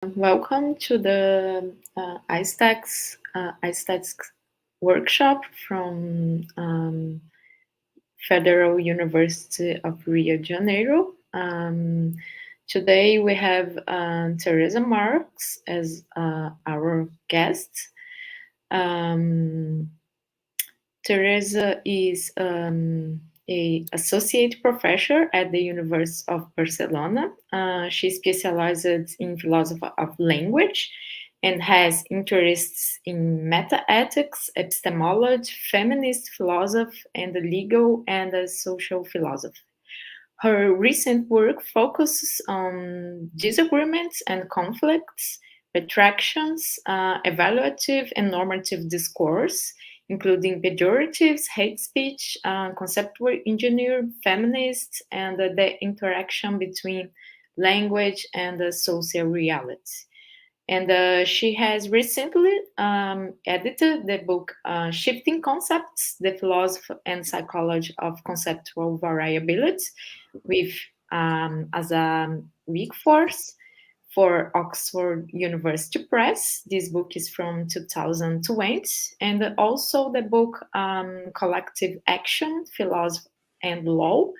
Welcome to the ISTEX workshop from Federal University of Rio de Janeiro. Today we have Teresa Marques as our guest. Teresa is a associate professor at the University of Barcelona. She specializes in philosophy of language and has interests in metaethics, epistemology, feminist philosophy, and the legal and the social philosophy. Her recent work focuses on disagreements and conflicts, retractions, evaluative and normative discourse, including pejoratives, hate speech, conceptual engineering, feminists, and the interaction between language and the social reality. And she has recently edited the book Shifting Concepts, The Philosophy and Psychology of Conceptual Variability with Åsa Wikforss for Oxford University Press. This book is from 2020. And also the book Collective Action, Philosophy and Law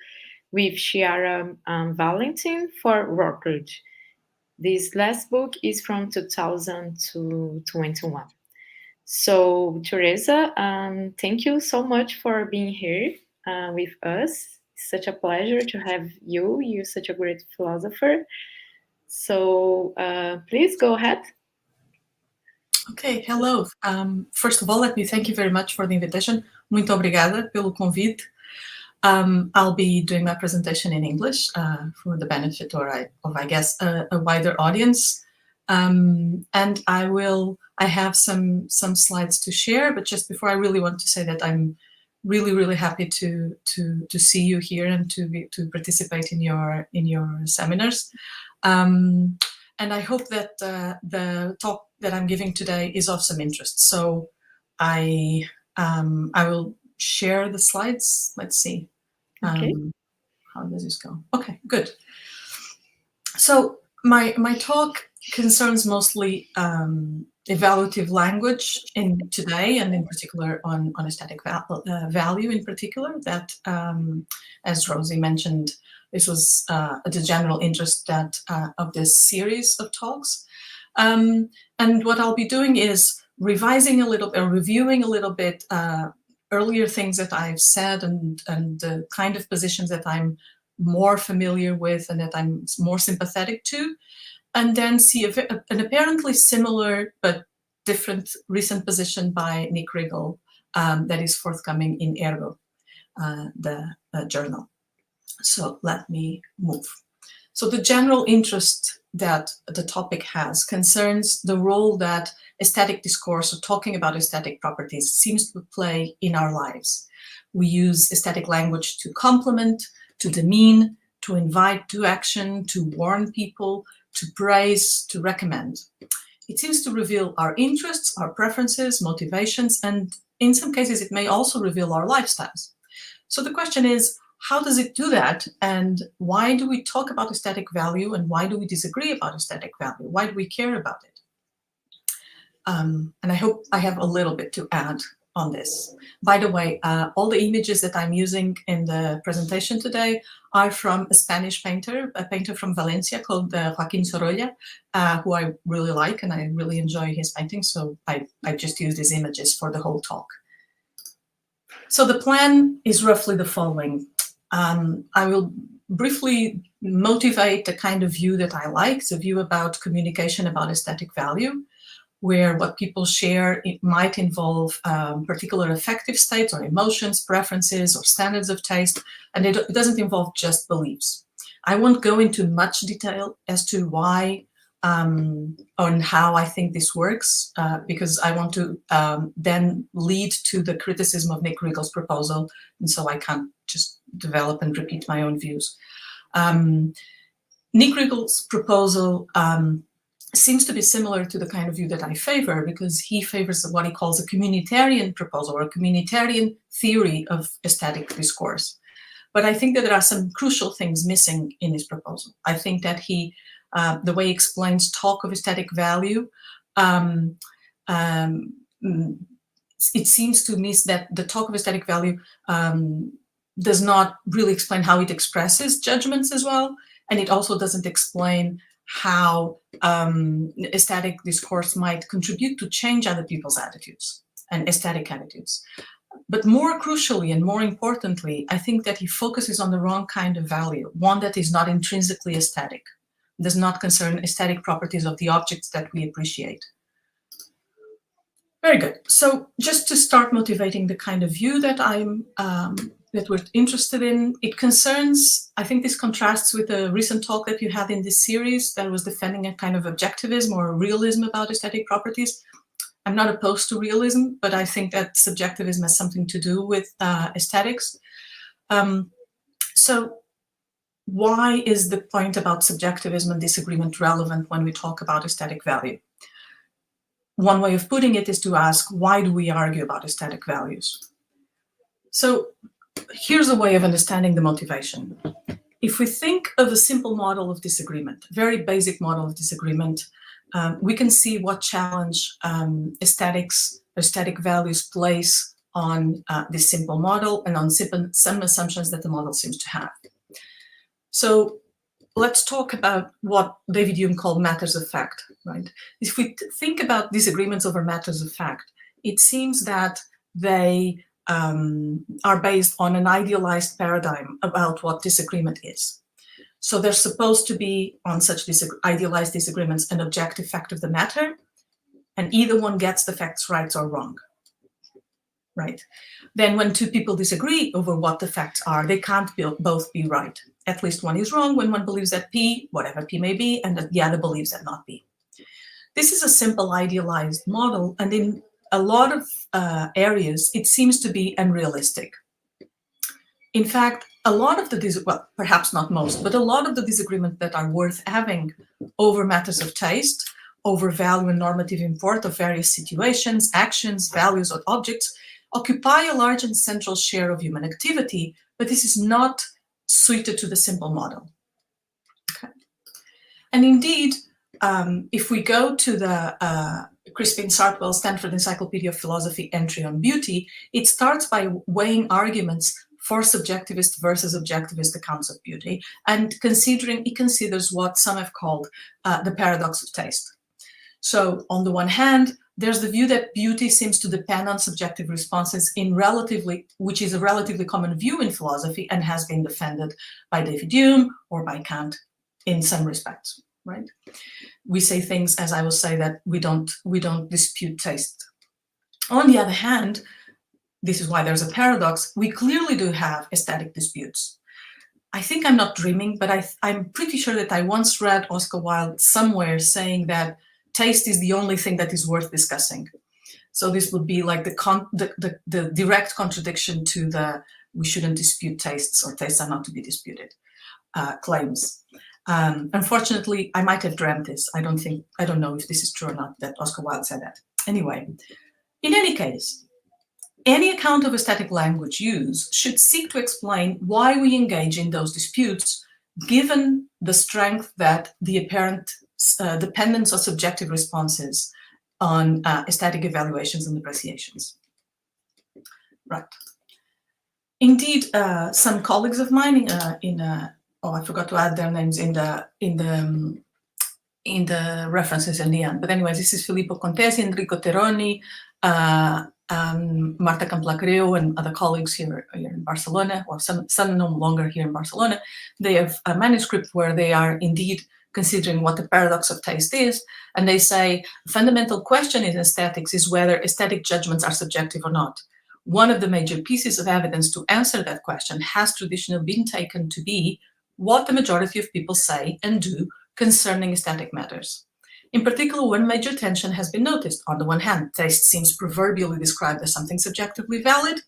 with Chiara Valentini for Routledge. This last book is from 2021. So, Teresa, thank you so much for being here with us. It's such a pleasure to have you. You're such a great philosopher. So please go ahead. Okay, hello. First of all, let me thank you very much for the invitation. Muito obrigada pelo convite. I'll be doing my presentation in English for the benefit of I guess, a wider audience. And I have some slides to share, but just before, I really want to say that I'm really happy to see you here and to participate in your seminars. And I hope that the talk that I'm giving today is of some interest. So I will share the slides. Let's see. Okay. How does this go? Okay, good. So my talk concerns mostly evaluative language today, and in particular on aesthetic value in particular, that, as Rosie mentioned, this was the general interest of this series of talks. And what I'll be doing is revising a little bit, or reviewing a little bit earlier things that I've said and the kind of positions that I'm more familiar with and that I'm more sympathetic to, and then see an apparently similar but different recent position by Nick Riggle that is forthcoming in Ergo, the journal. So let me move. So the general interest that the topic has concerns the role that aesthetic discourse, or talking about aesthetic properties, seems to play in our lives. We use aesthetic language to complement, to demean, to invite to action, to warn people, to praise, to recommend. It seems to reveal our interests, our preferences, motivations, and in some cases it may also reveal our lifestyles. So the question is, how does it do that? And why do we talk about aesthetic value? And why do we disagree about aesthetic value? Why do we care about it? And I hope I have a little bit to add on this. By the way, all the images that I'm using in the presentation today are from a Spanish painter, a painter from Valencia called Joaquín Sorolla, who I really like, and I really enjoy his paintings. So I just use these images for the whole talk. So the plan is roughly the following. I will briefly motivate the kind of view that I like, the view about communication about aesthetic value, where what people share, it might involve particular affective states or emotions, preferences, or standards of taste, and it doesn't involve just beliefs. I won't go into much detail as to why on how I think this works, because I want to then lead to the criticism of Nick Riggle's proposal, and so I can't just develop and repeat my own views. Nick Riggle's proposal seems to be similar to the kind of view that I favor, because he favors what he calls a communitarian proposal, or a communitarian theory of aesthetic discourse. But I think that there are some crucial things missing in his proposal. I think that he the way he explains talk of aesthetic value, it seems to me that the talk of aesthetic value does not really explain how it expresses judgments as well, and it also doesn't explain how aesthetic discourse might contribute to change other people's attitudes and aesthetic attitudes. But more crucially and more importantly, I think that he focuses on the wrong kind of value, one that is not intrinsically aesthetic, does not concern aesthetic properties of the objects that we appreciate. Very good. So just to start motivating the kind of view that that we're interested in, it concerns, I think this contrasts with a recent talk that you had in this series that was defending a kind of objectivism or realism about aesthetic properties. I'm not opposed to realism, but I think that subjectivism has something to do with aesthetics. So why is the point about subjectivism and disagreement relevant when we talk about aesthetic value? One way of putting it is to ask, why do we argue about aesthetic values? So here's a way of understanding the motivation. If we think of a simple model of disagreement, very basic model of disagreement, we can see what challenge aesthetic values place on this simple model and on some assumptions that the model seems to have. So let's talk about what David Hume called matters of fact, right? If we think about disagreements over matters of fact, it seems that they are based on an idealized paradigm about what disagreement is. So there's supposed to be, on such idealized disagreements, an objective fact of the matter, and either one gets the facts right or wrong, right? Then when two people disagree over what the facts are, they can't both be right. At least one is wrong when one believes that P, whatever P may be, and the other believes that not P. This is a simple idealized model, and in a lot of areas, it seems to be unrealistic. In fact, a lot of the, well, perhaps not most, but a lot of the disagreements that are worth having over matters of taste, over value and normative import of various situations, actions, values, or objects, occupy a large and central share of human activity, but this is not suited to the simple model. Okay. And indeed, if we go to the Crispin Sartwell Stanford Encyclopedia of Philosophy entry on beauty, it starts by weighing arguments for subjectivist versus objectivist accounts of beauty, and he considers what some have called the paradox of taste. So on the one hand, there's the view that beauty seems to depend on subjective responses which is a relatively common view in philosophy and has been defended by David Hume or by Kant in some respects, right? We say things, as I will say, that we don't dispute taste. On the other hand, this is why there's a paradox, we clearly do have aesthetic disputes. I think I'm not dreaming, but I'm pretty sure that I once read Oscar Wilde somewhere saying that taste is the only thing that is worth discussing. So this would be like the direct contradiction to the we shouldn't dispute tastes or tastes are not to be disputed claims. Unfortunately, I might have dreamt this. I don't know if this is true or not that Oscar Wilde said that. Anyway, in any case, any account of aesthetic language use should seek to explain why we engage in those disputes, given the strength that the apparent dependence of subjective responses on aesthetic evaluations and appreciations. Right. Indeed, some colleagues of mine I forgot to add their names in the references in the end. But anyways, this is Filippo Contesi, Enrico Teroni, Marta Camplacreu, and other colleagues here in Barcelona, or some no longer here in Barcelona. They have a manuscript where they are indeed considering what the paradox of taste is, and they say the fundamental question in aesthetics is whether aesthetic judgments are subjective or not. One of the major pieces of evidence to answer that question has traditionally been taken to be what the majority of people say and do concerning aesthetic matters. In particular, one major tension has been noticed. On the one hand, taste seems proverbially described as something subjectively valid.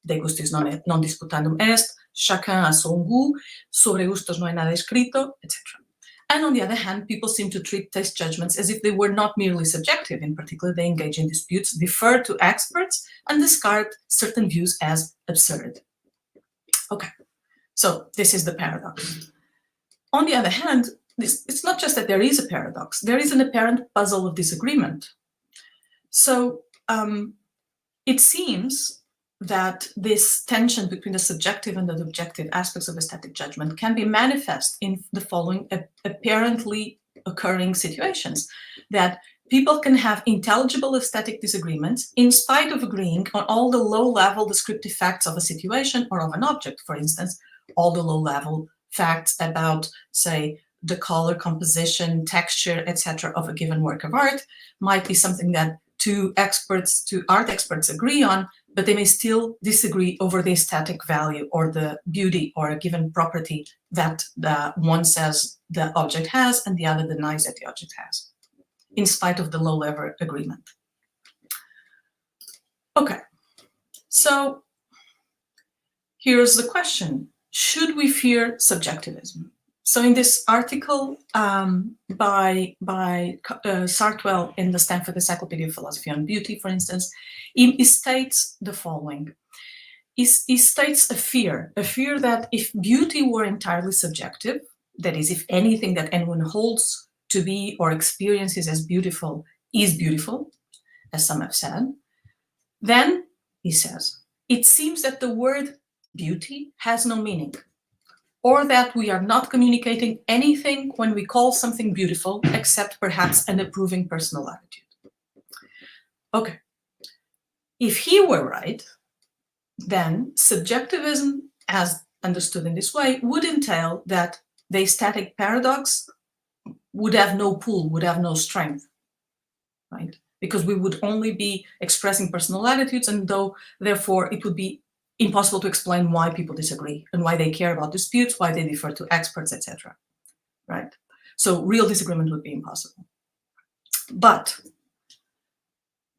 De gustis non disputandum est, chacun a son goût, sobre gustos no hay nada escrito, etc. And on the other hand, people seem to treat taste judgments as if they were not merely subjective. In particular, they engage in disputes, defer to experts, and discard certain views as absurd. Okay, so this is the paradox. On the other hand, it's not just that there is a paradox, there is an apparent puzzle of disagreement. So it seems that this tension between the subjective and the objective aspects of aesthetic judgment can be manifest in the following apparently occurring situations, that people can have intelligible aesthetic disagreements in spite of agreeing on all the low-level descriptive facts of a situation or of an object. For instance, all the low-level facts about, say, the color, composition, texture, etc. of a given work of art might be something that two art experts agree on, but they may still disagree over the aesthetic value or the beauty or a given property that the one says the object has and the other denies that the object has, in spite of the low-level agreement. Okay, so here's the question. Should we fear subjectivism? So in this article by Sartwell in the Stanford Encyclopedia of Philosophy on Beauty, for instance, he states the following. He states a fear that if beauty were entirely subjective, that is, if anything that anyone holds to be or experiences as beautiful is beautiful, as some have said, then, he says, it seems that the word beauty has no meaning, or that we are not communicating anything when we call something beautiful, except perhaps an approving personal attitude. Okay, if he were right, then subjectivism, as understood in this way, would entail that the aesthetic paradox would have no pull, would have no strength, right? Because we would only be expressing personal attitudes, and therefore it would be impossible to explain why people disagree and why they care about disputes, why they defer to experts, etc. Right? So real disagreement would be impossible. But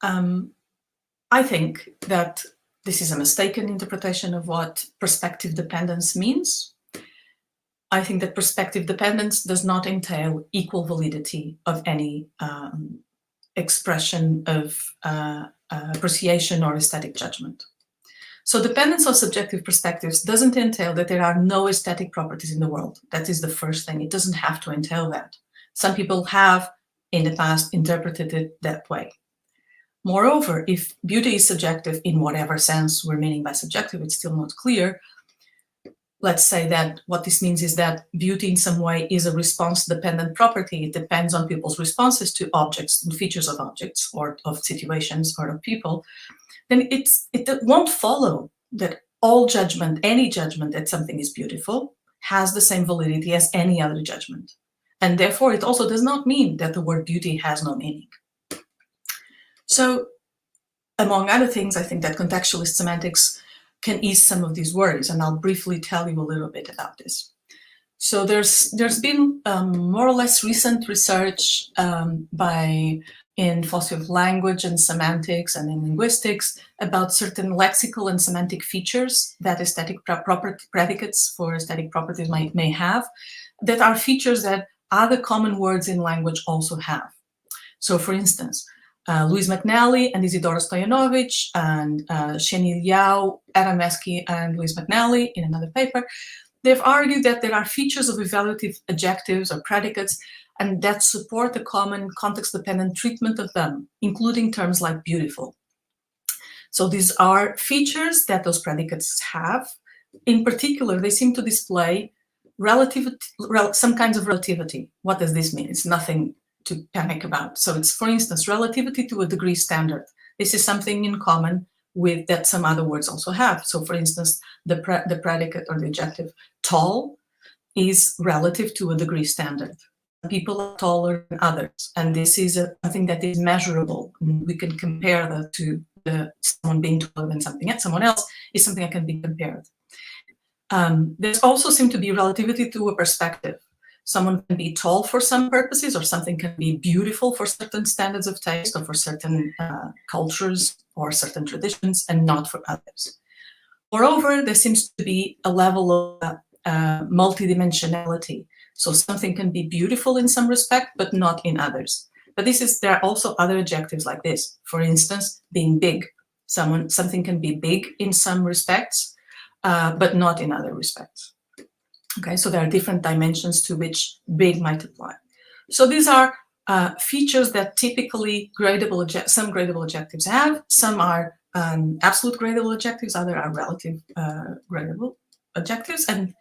I think that this is a mistaken interpretation of what perspective dependence means. I think that perspective dependence does not entail equal validity of any expression of appreciation or aesthetic judgment. So dependence on subjective perspectives doesn't entail that there are no aesthetic properties in the world. That is the first thing. It doesn't have to entail that. Some people have, in the past, interpreted it that way. Moreover, if beauty is subjective in whatever sense we're meaning by subjective, it's still not clear. Let's say that what this means is that beauty in some way is a response-dependent property. It depends on people's responses to objects and features of objects or of situations or of people. Then it won't follow that all judgment, any judgment that something is beautiful, has the same validity as any other judgment. And therefore, it also does not mean that the word beauty has no meaning. So, among other things, I think that contextualist semantics can ease some of these worries, and I'll briefly tell you a little bit about this. So there's been more or less recent research in philosophy of language and semantics and in linguistics about certain lexical and semantic features that aesthetic predicates for aesthetic properties may have, that are features that other common words in language also have. So for instance, Louise McNally and Isidora Stoyanovich and Sheni Liao, Adam Esky and Louise McNally in another paper, they've argued that there are features of evaluative adjectives or predicates and that support the common context-dependent treatment of them, including terms like beautiful. So these are features that those predicates have. In particular, they seem to display some kinds of relativity. What does this mean? It's nothing to panic about. So it's, for instance, relativity to a degree standard. This is something in common with that some other words also have. So for instance, the predicate or the adjective tall is relative to a degree standard. People are taller than others, and this is something that is measurable. We can compare that to someone being taller than someone else is something that can be compared. There's also seem to be relativity to a perspective. Someone can be tall for some purposes, or something can be beautiful for certain standards of taste, or for certain cultures or certain traditions, and not for others. Moreover, there seems to be a level of multidimensionality. So something can be beautiful in some respect, but not in others. But there are also other adjectives like this. For instance, being big. Something can be big in some respects, but not in other respects. Okay, so there are different dimensions to which big might apply. So these are features that typically some gradable adjectives have. Some are absolute gradable adjectives, other are relative gradable adjectives. And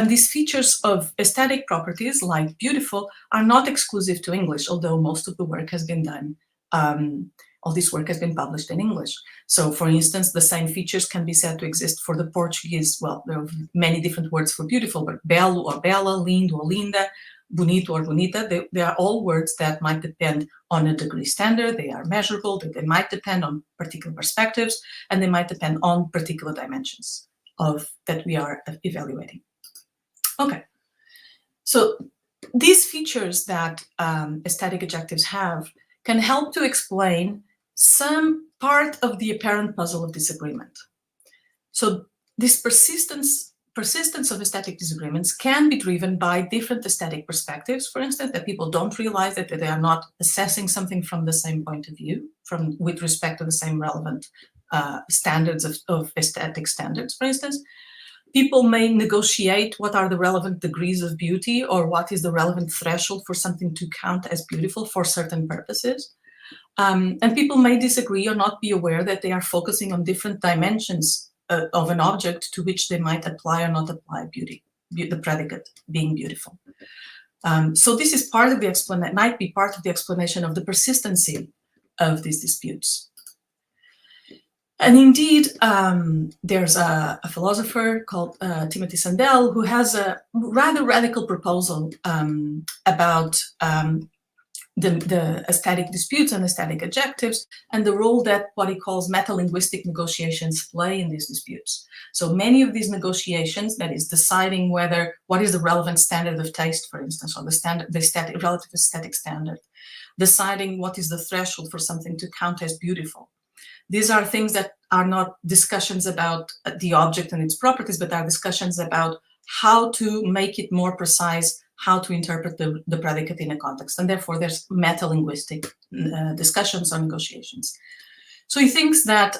these features of aesthetic properties, like beautiful, are not exclusive to English, although most of the work has been done, all this work has been published in English. So, for instance, the same features can be said to exist for the Portuguese. Well, there are many different words for beautiful, but belo or bela, lindo or linda, bonito or bonita, they are all words that might depend on a degree standard, they are measurable, they might depend on particular perspectives, and they might depend on particular dimensions that we are evaluating. Okay, so these features that aesthetic adjectives have can help to explain some part of the apparent puzzle of disagreement. So this persistence of aesthetic disagreements can be driven by different aesthetic perspectives, for instance, that people don't realize that they are not assessing something from the same point of view, with respect to the same relevant standards of aesthetic standards, for instance. People may negotiate what are the relevant degrees of beauty or what is the relevant threshold for something to count as beautiful for certain purposes. And people may disagree or not be aware that they are focusing on different dimensions of an object to which they might apply or not apply beauty, the predicate being beautiful. So this is part of the explanation, might be part of the explanation of the persistency of these disputes. And indeed, there's a philosopher called Timothy Sandel who has a rather radical proposal about the aesthetic disputes and aesthetic adjectives and the role that what he calls metalinguistic negotiations play in these disputes. So many of these negotiations, that is deciding what is the relevant standard of taste, for instance, or the relative aesthetic standard, deciding what is the threshold for something to count as beautiful. These are things that are not discussions about the object and its properties, but are discussions about how to make it more precise, how to interpret the predicate in a context. And therefore, there's metalinguistic discussions or negotiations. So he thinks that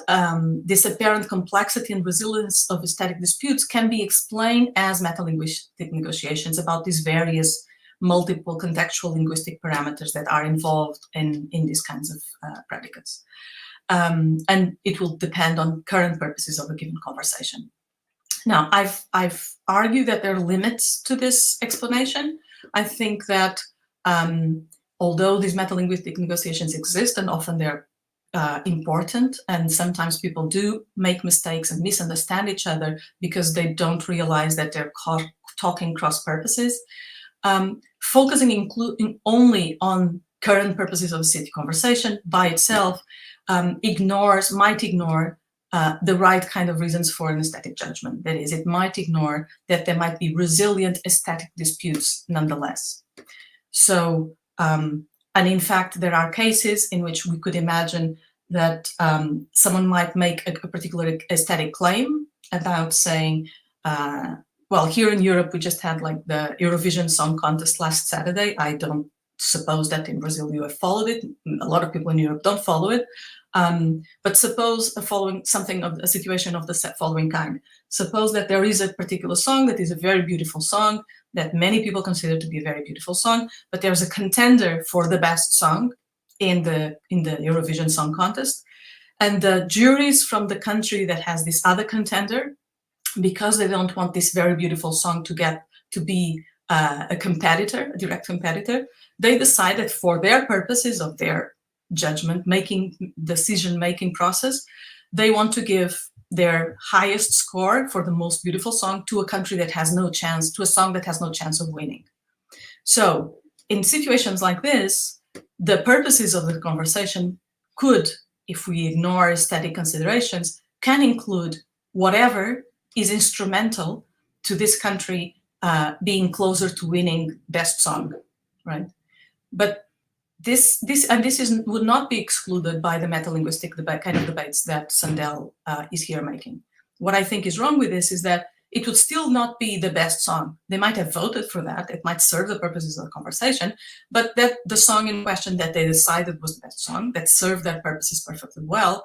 this apparent complexity and resilience of aesthetic disputes can be explained as metalinguistic negotiations about these various multiple contextual linguistic parameters that are involved in these kinds of predicates. And it will depend on current purposes of a given conversation. Now, I've argued that there are limits to this explanation. I think that although these metalinguistic negotiations exist, and often they're important, and sometimes people do make mistakes and misunderstand each other because they don't realize that they're talking cross purposes, focusing only on current purposes of a city conversation by itself might ignore the right kind of reasons for an aesthetic judgment. That is, it might ignore that there might be resilient aesthetic disputes nonetheless. So, and in fact, there are cases in which we could imagine that someone might make a particular aesthetic claim about saying, well, here in Europe, we just had like the Eurovision Song Contest last Saturday. I don't suppose that in Brazil you have followed it. A lot of people in Europe don't follow it. But suppose a situation of the following kind. Suppose that there is a particular song that is a very beautiful song that many people consider to be a very beautiful song, but there's a contender for the best song in the Eurovision Song Contest. And the juries from the country that has this other contender, because they don't want this very beautiful song to be a competitor, a direct competitor, they decide that for their purposes of their decision-making process, they want to give their highest score for the most beautiful song to a country that has no chance, to a song that has no chance of winning. So in situations like this, the purposes of the conversation could, if we ignore aesthetic considerations, can include whatever is instrumental to this country being closer to winning best song, right? But this would not be excluded by the metalinguistic kind of debates that Sandel is here making. What I think is wrong with this is that it would still not be the best song. They might have voted for that. It might serve the purposes of the conversation, but that the song in question that they decided was the best song, that served their purposes perfectly well,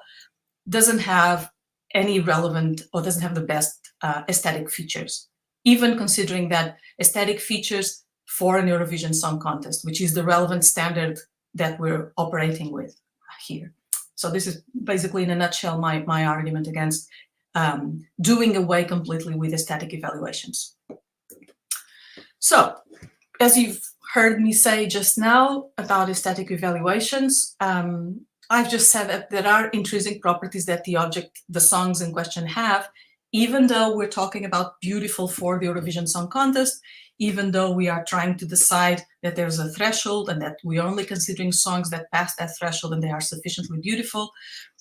doesn't have any relevant or doesn't have the best aesthetic features even considering that aesthetic features for an Eurovision Song Contest, which is the relevant standard that we're operating with here. So this is basically, in a nutshell, my argument against doing away completely with aesthetic evaluations. So, as you've heard me say just now about aesthetic evaluations, I've just said that there are intrinsic properties that the songs in question have, even though we're talking about beautiful for the Eurovision Song Contest, even though we are trying to decide that there's a threshold and that we're only considering songs that pass that threshold and they are sufficiently beautiful,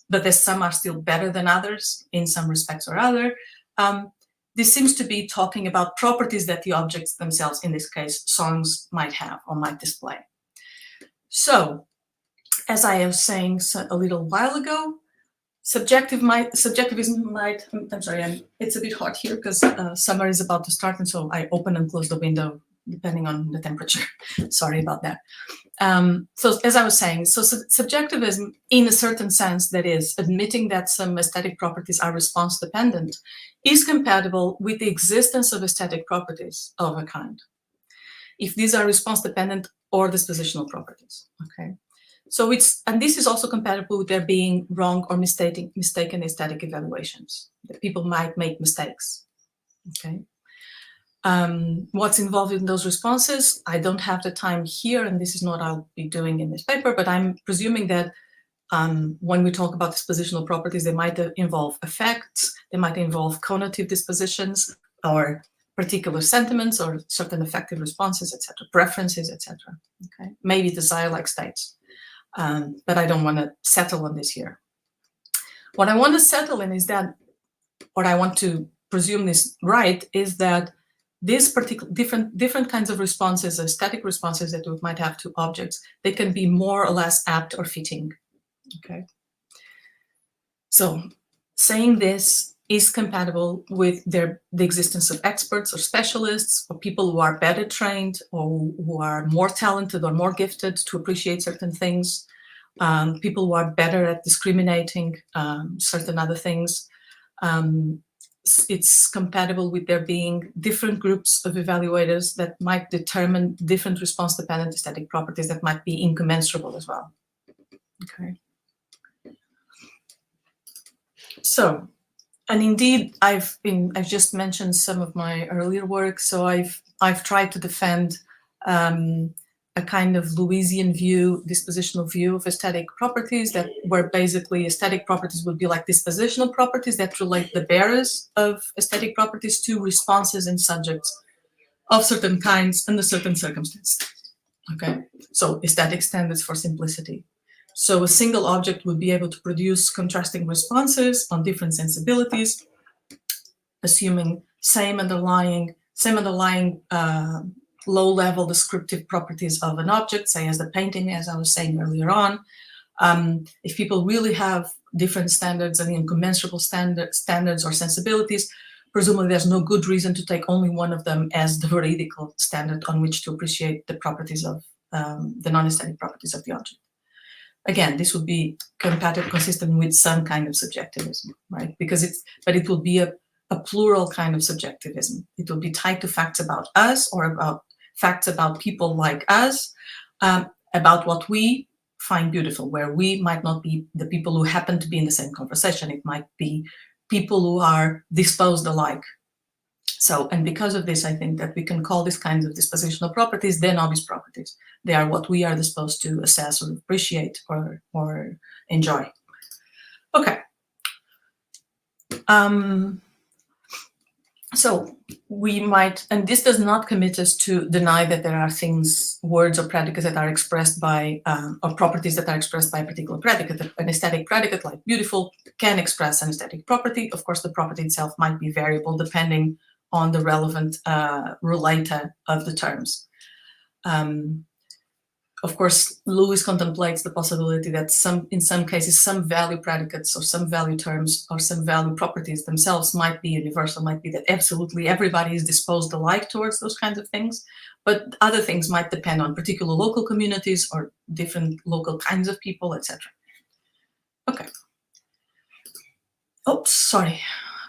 but that some are still better than others in some respects or other. This seems to be talking about properties that the objects themselves, in this case, songs, might have or might display. So, as I was saying a little while ago, subjectivism might, I'm sorry, it's a bit hot here because summer is about to start, and so I open and close the window depending on the temperature. Sorry about that. So as I was saying, so subjectivism, in a certain sense, that is, admitting that some aesthetic properties are response dependent, is compatible with the existence of aesthetic properties of a kind, if these are response dependent or dispositional properties. Okay. So and this is also compatible with there being wrong or mistaken aesthetic evaluations, that people might make mistakes. Okay. What's involved in those responses, I don't have the time here, and this is not what I'll be doing in this paper, but I'm presuming that when we talk about dispositional properties, they might involve effects, they might involve conative dispositions, or particular sentiments, or certain affective responses, etc., preferences, etc. Okay, maybe desire-like states, but I don't want to settle on this here. What I want to settle in is that, what I want to presume is right, is that these particular different kinds of responses, aesthetic responses that we might have to objects, they can be more or less apt or fitting. Okay. So saying this is compatible with the existence of experts or specialists or people who are better trained or who are more talented or more gifted to appreciate certain things, people who are better at discriminating certain other things. It's compatible with there being different groups of evaluators that might determine different response-dependent aesthetic properties that might be incommensurable as well. Okay. So, and indeed, I've just mentioned some of my earlier work. So I've tried to defend a kind of Lewisian view, dispositional view of aesthetic properties, that where basically aesthetic properties would be like dispositional properties that relate the bearers of aesthetic properties to responses and subjects of certain kinds under certain circumstances. Okay, so aesthetic standards for simplicity. So a single object would be able to produce contrasting responses on different sensibilities, assuming same underlying low-level descriptive properties of an object, say as the painting, as I was saying earlier on. If people really have different standards and incommensurable standards or sensibilities, presumably there's no good reason to take only one of them as the veridical standard on which to appreciate the properties of the non-aesthetic properties of the object. Again, this would be compatible, consistent with some kind of subjectivism, right? Because it will be a plural kind of subjectivism. It will be tied to facts about us or about facts about people like us, about what we find beautiful, where we might not be the people who happen to be in the same conversation. It might be people who are disposed alike. So, and because of this, I think that we can call these kinds of dispositional properties then obvious properties. They are what we are disposed to assess or appreciate or enjoy. Okay. So we might, and this does not commit us to deny that there are things, words or predicates that are expressed by, or properties that are expressed by a particular predicate. An aesthetic predicate like beautiful can express an aesthetic property. Of course, the property itself might be variable depending on the relevant relator of the terms. Of course, Lewis contemplates the possibility that in some cases, some value predicates or some value terms or some value properties themselves might be universal, might be that absolutely everybody is disposed alike towards those kinds of things, but other things might depend on particular local communities or different local kinds of people, etc. Okay. Oops, sorry,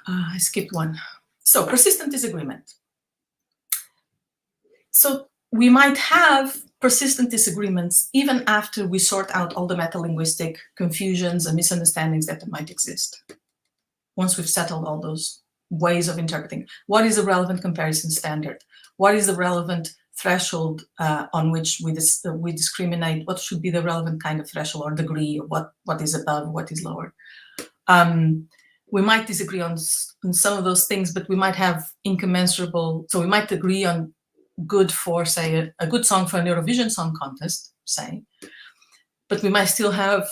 I skipped one. So, persistent disagreement. So we might have persistent disagreements even after we sort out all the metalinguistic confusions and misunderstandings that might exist. Once we've settled all those ways of interpreting, what is a relevant comparison standard? What is the relevant threshold on which we discriminate? What should be the relevant kind of threshold or degree? What is above, what is lower? We might disagree on some of those things, but we might have incommensurable. So we might agree on good for, say, a good song for a Eurovision Song Contest, say, but we might still have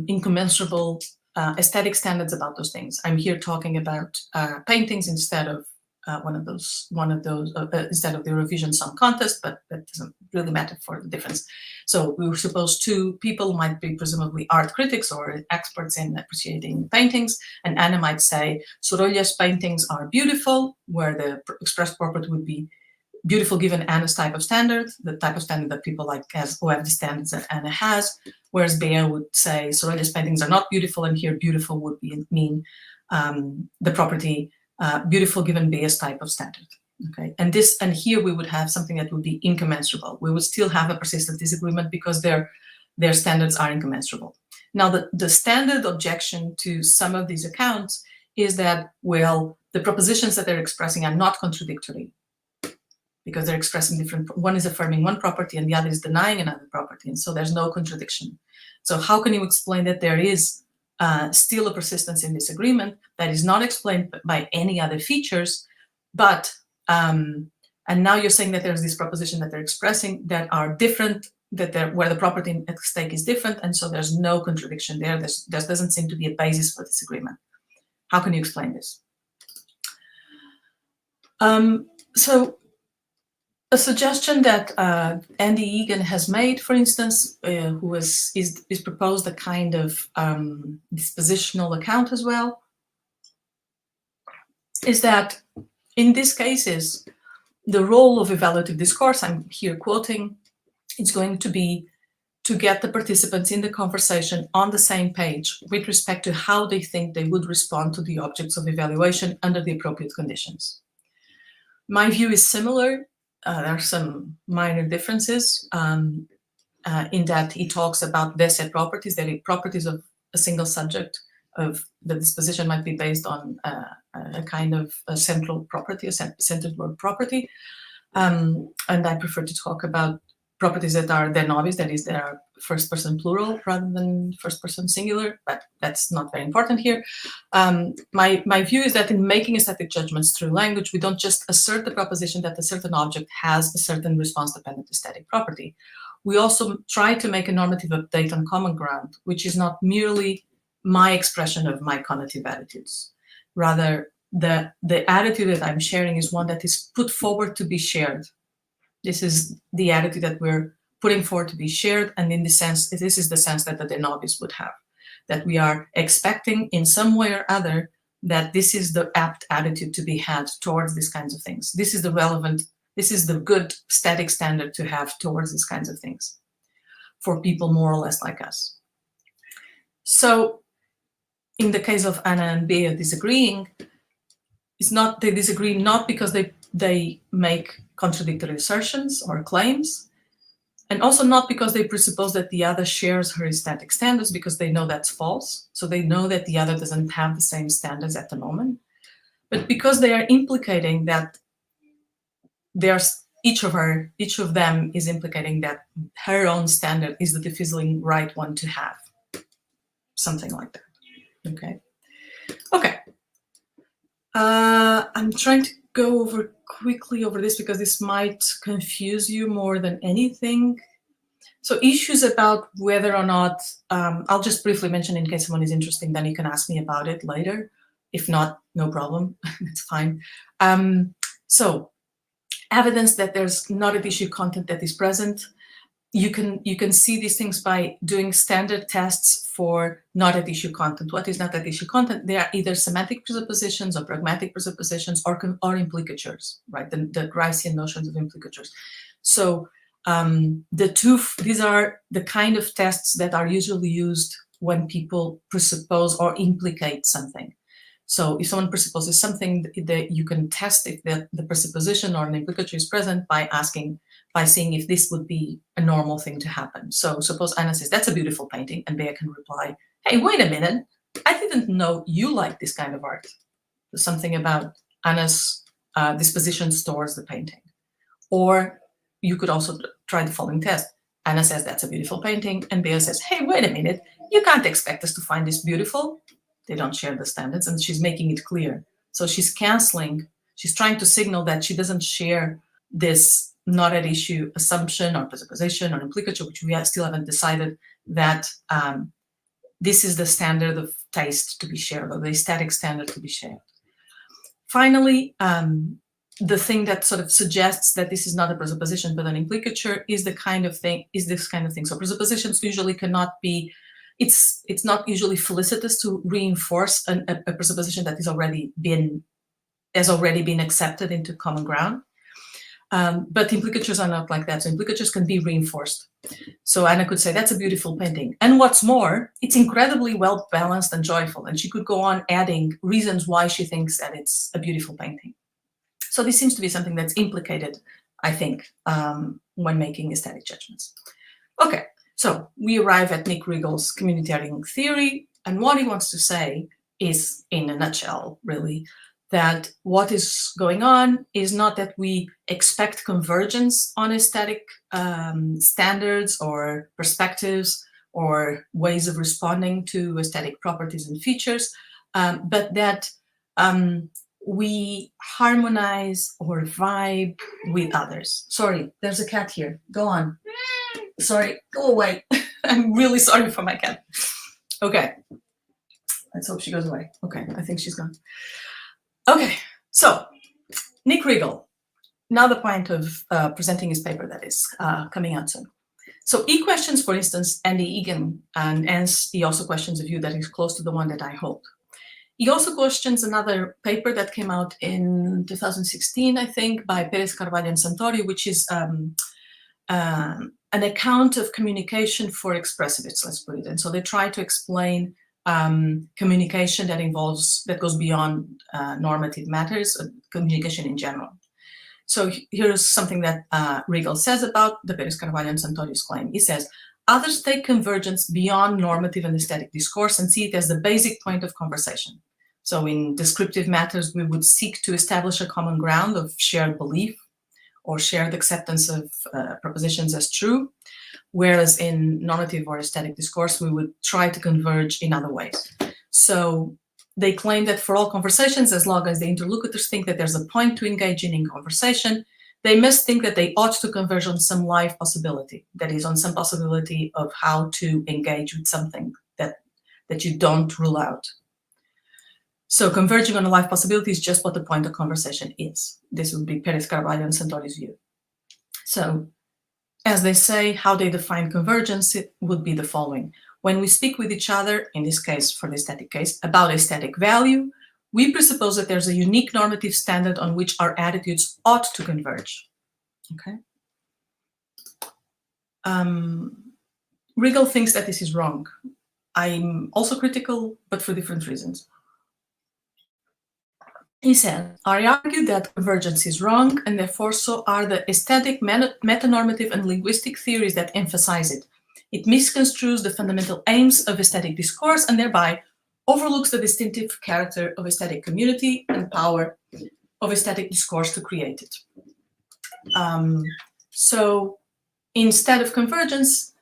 incommensurable aesthetic standards about those things. I'm here talking about paintings instead of one of those instead of the Eurovision Song Contest, but that doesn't really matter for the difference. So we were supposed two people might be presumably art critics or experts in appreciating paintings, and Anna might say Sorolya's paintings are beautiful, where the express property would be beautiful given Anna's type of standard, the type of standard that people like who have the standards that Anna has, whereas Bea would say Sorolya's paintings are not beautiful, and here beautiful would mean the property beautiful given Bea's type of standard. Okay, and here we would have something that would be incommensurable. We would still have a persistent disagreement because their standards are incommensurable. Now, the standard objection to some of these accounts is that, well, the propositions that they're expressing are not contradictory, because they're expressing different, one is affirming one property and the other is denying another property, and so there's no contradiction. So how can you explain that there is still a persistence in disagreement that is not explained by any other features, but, and now you're saying that there's this proposition that they're expressing that are different, that where the property at stake is different, and so there's no contradiction there. There doesn't seem to be a basis for disagreement. How can you explain this? So a suggestion that Andy Egan has made, for instance, who is proposed a kind of dispositional account as well, is that in these cases, the role of evaluative discourse, I'm here quoting, is going to be to get the participants in the conversation on the same page with respect to how they think they would respond to the objects of evaluation under the appropriate conditions. My view is similar. There are some minor differences in that he talks about their set properties, that the properties of a single subject of the disposition might be based on a kind of a central property, a centered word property. And I prefer to talk about properties that are then obvious, that is, they are first person plural rather than first person singular, but that's not very important here. My view is that in making aesthetic judgments through language, we don't just assert the proposition that a certain object has a certain response-dependent aesthetic property. We also try to make a normative update on common ground, which is not merely my expression of my cognitive attitudes. Rather, the attitude that I'm sharing is one that is put forward to be shared. This is the attitude that we're putting forward to be shared, and in the sense, this is the sense that the de nobis would have, that we are expecting in some way or other that this is the apt attitude to be had towards these kinds of things. This is the relevant, this is the good static standard to have towards these kinds of things for people more or less like us. So in the case of Anna and Bea disagreeing, it's not, they disagree not because they make contradictory assertions or claims, and also not because they presuppose that the other shares her aesthetic standards, because they know that's false. So they know that the other doesn't have the same standards at the moment, but because they are implicating that there's each of them is implicating that her own standard is the diffusing right one to have, something like that. Okay. I'm trying to go quickly over this because this might confuse you more than anything. So issues about whether or not, I'll just briefly mention in case someone is interested, then you can ask me about it later. If not, no problem, it's fine. So evidence that there's not at issue content that is present. You can see these things by doing standard tests for not at issue content. What is not at issue content? They are either semantic presuppositions or pragmatic presuppositions or implicatures, right? The Gricean notions of implicatures. So these are the kind of tests that are usually used when people presuppose or implicate something. So if someone presupposes something, that you can test if the presupposition or an implicature is present by seeing if this would be a normal thing to happen. So suppose Anna says, that's a beautiful painting, and Bea can reply, hey, wait a minute, I didn't know you like this kind of art. There's something about Anna's disposition towards the painting. Or you could also try the following test. Anna says, that's a beautiful painting, and Bea says, hey, wait a minute, you can't expect us to find this beautiful. They don't share the standards, and she's making it clear. So she's canceling, she's trying to signal that she doesn't share this not at issue assumption or presupposition or implicature, which we still haven't decided that this is the standard of taste to be shared, or the aesthetic standard to be shared. Finally, the thing that sort of suggests that this is not a presupposition but an implicature is this kind of thing. So presuppositions usually cannot be, it's not usually felicitous to reinforce a presupposition that has already been accepted into common ground. But implicatures are not like that. So implicatures can be reinforced. So Anna could say, that's a beautiful painting. And what's more, it's incredibly well balanced and joyful. And she could go on adding reasons why she thinks that it's a beautiful painting. So this seems to be something that's implicated, I think, when making aesthetic judgments. Okay, so we arrive at Nick Riggle's communitarian theory. And what he wants to say is, in a nutshell, really, that what is going on is not that we expect convergence on aesthetic standards or perspectives or ways of responding to aesthetic properties and features, but that we harmonize or vibe with others. Sorry, there's a cat here. Go on. Sorry, go away. I'm really sorry for my cat. Okay, let's hope she goes away. Okay, I think she's gone. Okay, so Nick Riggle, now the point of presenting his paper that is coming out soon. So he questions, for instance, Andy Egan, and hence he also questions a view that is close to the one that I hold. He also questions another paper that came out in 2016, I think, by Perez Carvalho and Santori, which is an account of communication for expressivists, let's put it. And so they try to explain communication that goes beyond normative matters, communication in general. So here's something that Riggle says about the Perez Carvalho and Santori's claim. He says, others take convergence beyond normative and aesthetic discourse and see it as the basic point of conversation. So in descriptive matters, we would seek to establish a common ground of shared belief or shared acceptance of propositions as true, whereas in normative or aesthetic discourse, we would try to converge in other ways. So they claim that for all conversations, as long as the interlocutors think that there's a point to engage in conversation, they must think that they ought to converge on some live possibility, that is, on some possibility of how to engage with something that you don't rule out. So converging on a live possibility is just what the point of conversation is. This would be Perez Carvalho and Santori's view. So as they say, how they define convergence, it would be the following. When we speak with each other, in this case, for the aesthetic case, about aesthetic value, we presuppose that there's a unique normative standard on which our attitudes ought to converge. Okay. Riggle thinks that this is wrong. I'm also critical, but for different reasons. He said, I argue that convergence is wrong, and therefore so are the aesthetic, metanormative, and linguistic theories that emphasize it. It misconstrues the fundamental aims of aesthetic discourse and thereby overlooks the distinctive character of aesthetic community and power of aesthetic discourse to create it. So instead of convergence,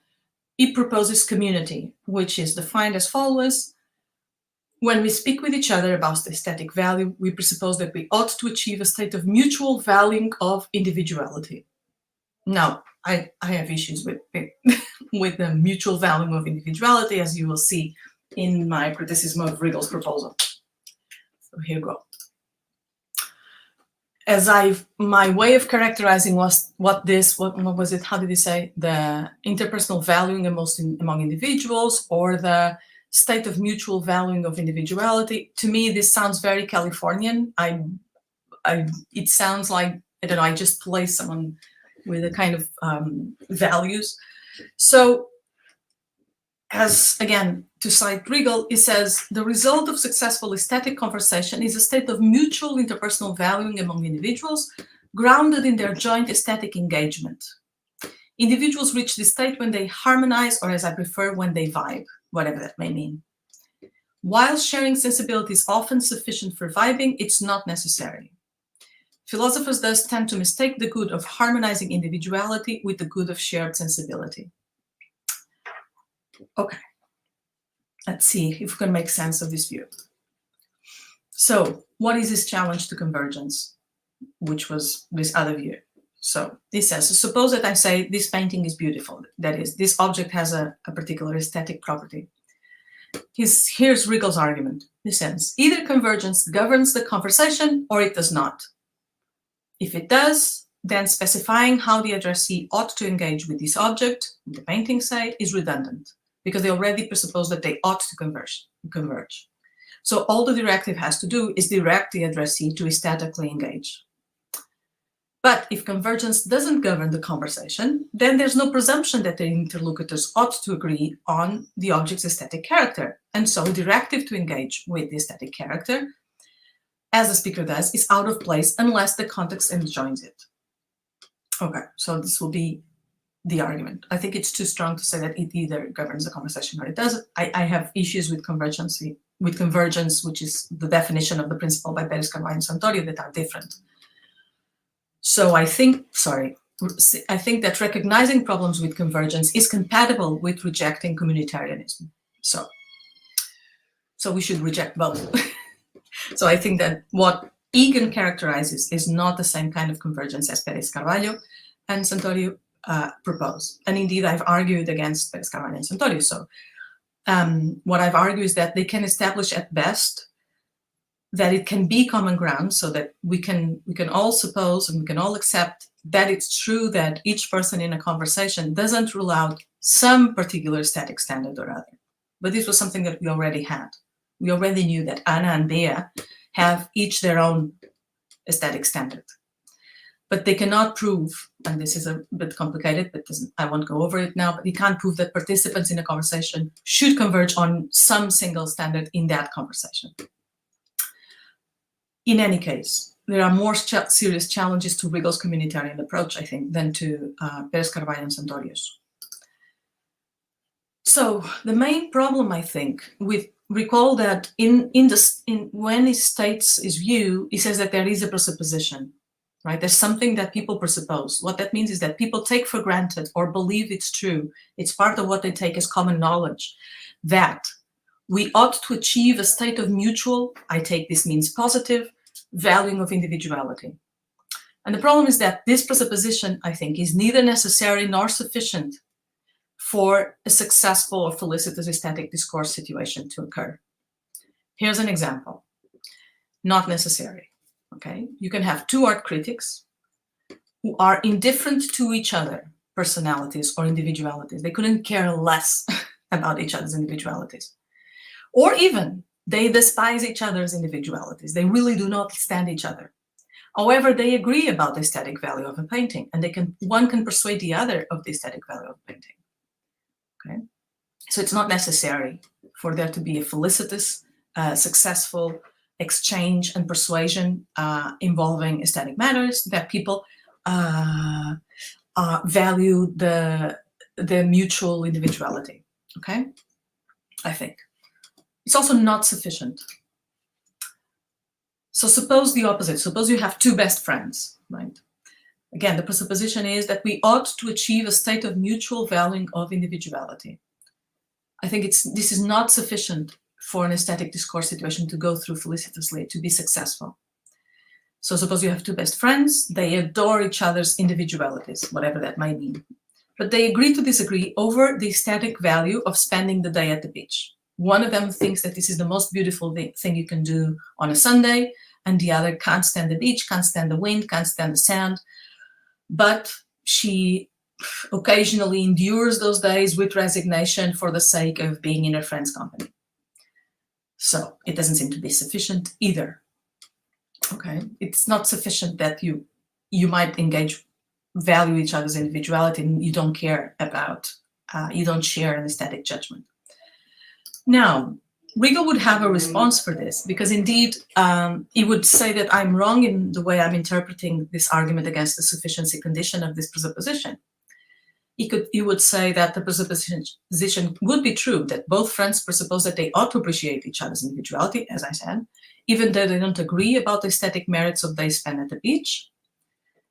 he proposes community, which is defined as follows. When we speak with each other about aesthetic value, we presuppose that we ought to achieve a state of mutual valuing of individuality. Now, I have issues with the mutual valuing of individuality, as you will see in my criticism of Riggle's proposal. So here we go. My way of characterizing was what was it? How did he say? The interpersonal valuing among individuals, or the state of mutual valuing of individuality. To me, this sounds very Californian. It sounds like, I don't know, I just place someone with a kind of values. So as, again, to cite Riggle, he says, the result of successful aesthetic conversation is a state of mutual interpersonal valuing among individuals, grounded in their joint aesthetic engagement. Individuals reach this state when they harmonize, or as I prefer, when they vibe, whatever that may mean. While sharing sensibility is often sufficient for vibing, it's not necessary. Philosophers thus tend to mistake the good of harmonizing individuality with the good of shared sensibility. Okay, let's see if we can make sense of this view. So, what is this challenge to convergence, which was this other view? So, this says, suppose that I say this painting is beautiful, that is, this object has a particular aesthetic property. Here's Riggle's argument. He says, either convergence governs the conversation or it does not. If it does, then specifying how the addressee ought to engage with this object, the painting say, is redundant, because they already presuppose that they ought to converge. So all the directive has to do is direct the addressee to aesthetically engage. But if convergence doesn't govern the conversation, then there's no presumption that the interlocutors ought to agree on the object's aesthetic character. And so a directive to engage with the aesthetic character, as the speaker does, is out of place unless the context enjoins it. Okay, so this will be the argument. I think it's too strong to say that it either governs the conversation or it doesn't. I have issues with convergence, which is the definition of the principle by periscope and Santorio, that are different. So I think that recognizing problems with convergence is compatible with rejecting communitarianism. So we should reject both. So I think that what Egan characterizes is not the same kind of convergence as Pérez Carvalho and Santorio propose. And indeed, I've argued against Pérez Carvalho and Santorio. So what I've argued is that they can establish at best that it can be common ground, so that we can all suppose and we can all accept that it's true that each person in a conversation doesn't rule out some particular aesthetic standard or other. But this was something that we already had. We already knew that Anna and Bea have each their own aesthetic standard. But they cannot prove, and this is a bit complicated, but I won't go over it now, but you can't prove that participants in a conversation should converge on some single standard in that conversation. In any case, there are more serious challenges to Riggle's communitarian approach, I think, than to Pérez Carvalho and Santorio's. So the main problem, I think, recall that when he states his view, he says that there is a presupposition, right? There's something that people presuppose. What that means is that people take for granted or believe it's true. It's part of what they take as common knowledge, that we ought to achieve a state of mutual, I take this means positive, valuing of individuality. And the problem is that this presupposition, I think, is neither necessary nor sufficient for a successful or felicitous aesthetic discourse situation to occur. Here's an example. Not necessary, okay? You can have two art critics who are indifferent to each other, personalities or individualities. They couldn't care less about each other's individualities. Or even they despise each other's individualities. They really do not stand each other. However, they agree about the aesthetic value of a painting, and one can persuade the other of the aesthetic value of a painting. Okay, so it's not necessary for there to be a felicitous, successful exchange and persuasion involving aesthetic matters, that people value the mutual individuality. Okay, I think. It's also not sufficient. So suppose the opposite. Suppose you have two best friends, right? Again, the presupposition is that we ought to achieve a state of mutual valuing of individuality. I think this is not sufficient for an aesthetic discourse situation to go through felicitously, to be successful. So suppose you have two best friends, they adore each other's individualities, whatever that might mean. But they agree to disagree over the aesthetic value of spending the day at the beach. One of them thinks that this is the most beautiful thing you can do on a Sunday, and the other can't stand the beach, can't stand the wind, can't stand the sand. But she occasionally endures those days with resignation for the sake of being in her friend's company. So it doesn't seem to be sufficient either. Okay, it's not sufficient that you might value each other's individuality and you don't care about, you don't share an aesthetic judgment. Now, Riggle would have a response for this, because indeed he would say that I'm wrong in the way I'm interpreting this argument against the sufficiency condition of this presupposition. He would say that the presupposition would be true, that both friends presuppose that they ought to appreciate each other's individuality, as I said, even though they don't agree about the aesthetic merits of they spend at the beach.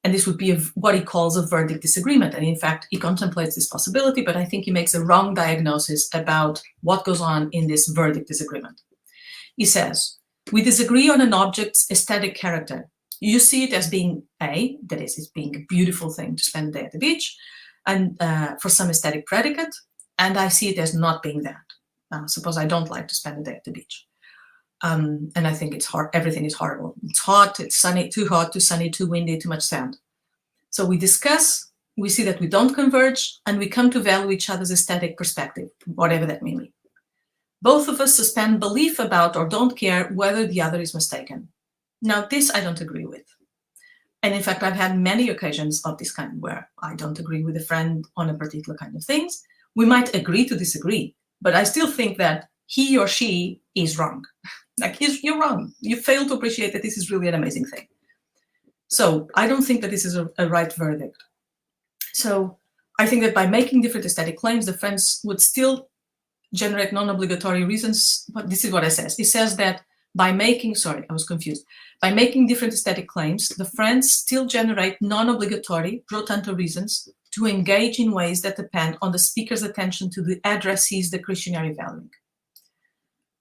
And this would be what he calls a verdict disagreement. And in fact, he contemplates this possibility, but I think he makes a wrong diagnosis about what goes on in this verdict disagreement. He says, we disagree on an object's aesthetic character. You see it as being A, that is, it's being a beautiful thing to spend the day at the beach, and for some aesthetic predicate, and I see it as not being that. Suppose I don't like to spend the day at the beach. And I think it's hard. Everything is horrible. It's hot, it's sunny, too hot, too sunny, too windy, too much sand. So we discuss, we see that we don't converge, and we come to value each other's aesthetic perspective, whatever that may mean. Both of us suspend belief about or don't care whether the other is mistaken. Now, this I don't agree with. And in fact, I've had many occasions of this kind where I don't agree with a friend on a particular kind of things. We might agree to disagree, but I still think that he or she is wrong. Like, you're wrong. You fail to appreciate that this is really an amazing thing. So I don't think that this is a right verdict. So I think that by making different aesthetic claims, the friends would still generate non-obligatory reasons. But this is what it says. It says that by making, sorry, I was confused. By making different aesthetic claims, the friends still generate non-obligatory pro tanto reasons to engage in ways that depend on the speaker's attention to the addressee's discretionary valuing.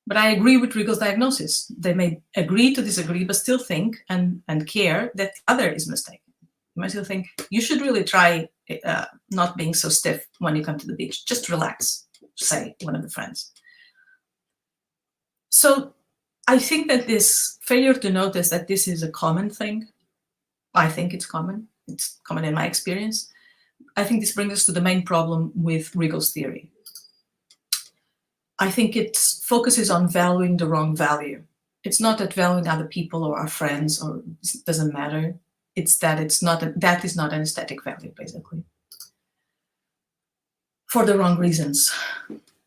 But I agree with Riggle's diagnosis. They may agree to disagree, but still think and care that the other is mistaken. You might still think, you should really try not being so stiff when you come to the beach. Just relax, say one of the friends. So I think that this failure to notice that this is a common thing, I think it's common. It's common in my experience. I think this brings us to the main problem with Riggle's theory. I think it focuses on valuing the wrong value. It's not that valuing other people or our friends or it doesn't matter. It's that that is not an aesthetic value, basically, for the wrong reasons.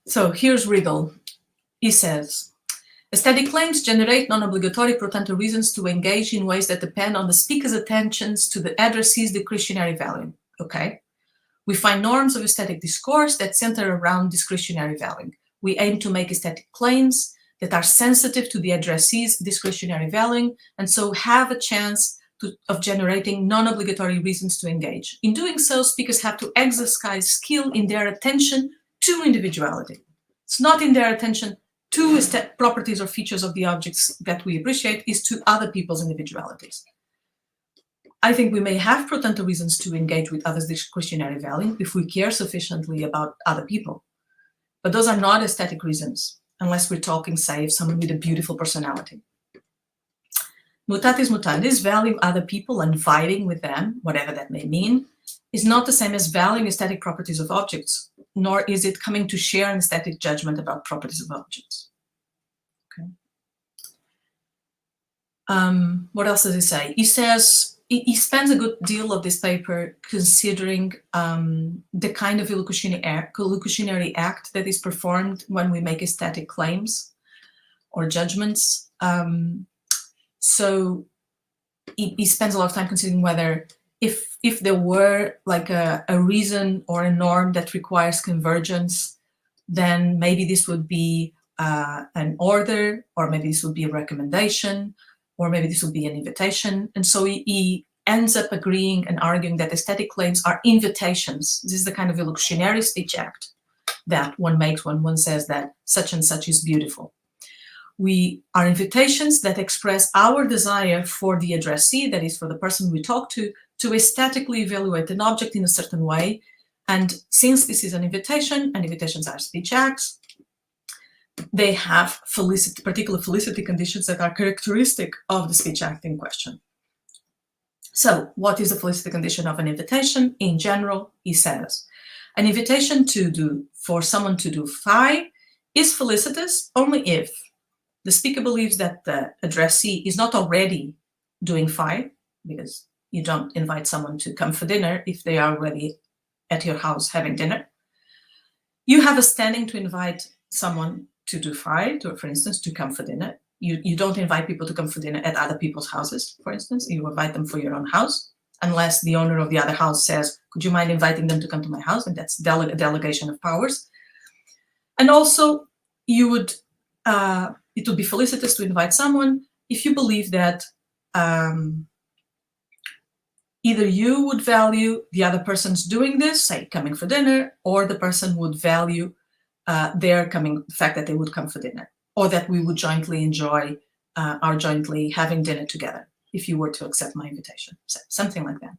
So here's Riggle. He says, aesthetic claims generate non-obligatory pro tanto reasons to engage in ways that depend on the speaker's attentions to the addressee's discretionary value. Okay. We find norms of aesthetic discourse that center around discretionary valuing. We aim to make aesthetic claims that are sensitive to the addressee's discretionary valuing, and so have a chance of generating non-obligatory reasons to engage. In doing so, speakers have to exercise skill in their attention to individuality. It's not in their attention to aesthetic properties or features of the objects that we appreciate, is to other people's individualities. I think we may have pro tanto reasons to engage with others' discretionary valuing if we care sufficiently about other people. But those are not aesthetic reasons, unless we're talking, say, of someone with a beautiful personality. Mutatis mutandis, valuing other people and vibing with them, whatever that may mean, is not the same as valuing aesthetic properties of objects, nor is it coming to share an aesthetic judgment about properties of objects. Okay. What else does he say? He says, he spends a good deal of this paper considering the kind of illocutionary act that is performed when we make aesthetic claims or judgments. So he spends a lot of time considering whether if there were like a reason or a norm that requires convergence, then maybe this would be an order, or maybe this would be a recommendation, or maybe this would be an invitation. And so he ends up agreeing and arguing that aesthetic claims are invitations. This is the kind of illocutionary speech act that one makes when one says that such and such is beautiful. We are invitations that express our desire for the addressee, that is for the person we talk to aesthetically evaluate an object in a certain way. And since this is an invitation, and invitations are speech acts, they have particular felicity conditions that are characteristic of the speech act in question. So what is the felicity condition of an invitation? In general, he says, an invitation for someone to do phi is felicitous only if the speaker believes that the addressee is not already doing phi, because you don't invite someone to come for dinner if they are already at your house having dinner. You have a standing to invite someone to do fight, or for instance, to come for dinner. You don't invite people to come for dinner at other people's houses, for instance. You invite them for your own house, unless the owner of the other house says, could you mind inviting them to come to my house? And that's a delegation of powers. And also, you would it would be felicitous to invite someone if you believe that either you would value the other person's doing this, say coming for dinner, or the person would value the fact that they would come for dinner, or that we would jointly enjoy our jointly having dinner together if you were to accept my invitation, so, something like that.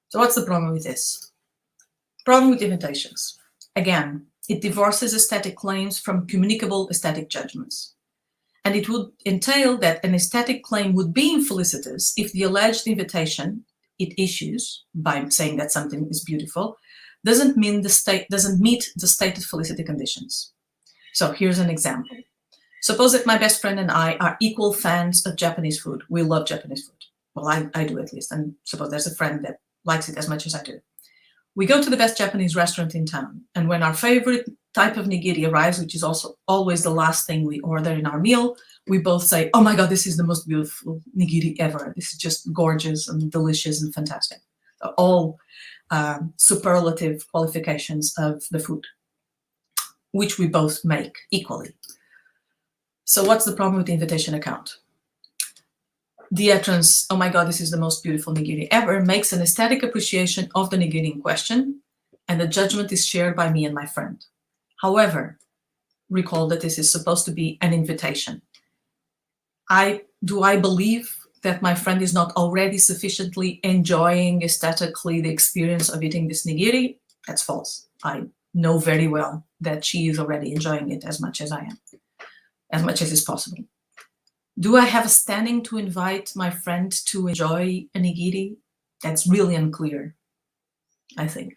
So what's the problem with this? Problem with invitations. Again, it divorces aesthetic claims from communicable aesthetic judgments. And it would entail that an aesthetic claim would be infelicitous if the alleged invitation it issues by saying that something is beautiful doesn't meet the stated felicity conditions. So here's an example. Suppose that my best friend and I are equal fans of Japanese food. We love Japanese food. Well, I do at least. And suppose there's a friend that likes it as much as I do. We go to the best Japanese restaurant in town. And when our favorite type of nigiri arrives, which is also always the last thing we order in our meal, we both say, oh my God, this is the most beautiful nigiri ever. This is just gorgeous and delicious and fantastic. All superlative qualifications of the food, which we both make equally. So what's the problem with the invitation account? The utterance, oh my God, this is the most beautiful nigiri ever, makes an aesthetic appreciation of the nigiri in question, and the judgment is shared by me and my friend. However, recall that this is supposed to be an invitation. Do I believe that my friend is not already sufficiently enjoying aesthetically the experience of eating this nigiri? That's false. I know very well that she is already enjoying it as much as I am, as much as is possible. Do I have a standing to invite my friend to enjoy a nigiri? That's really unclear, I think.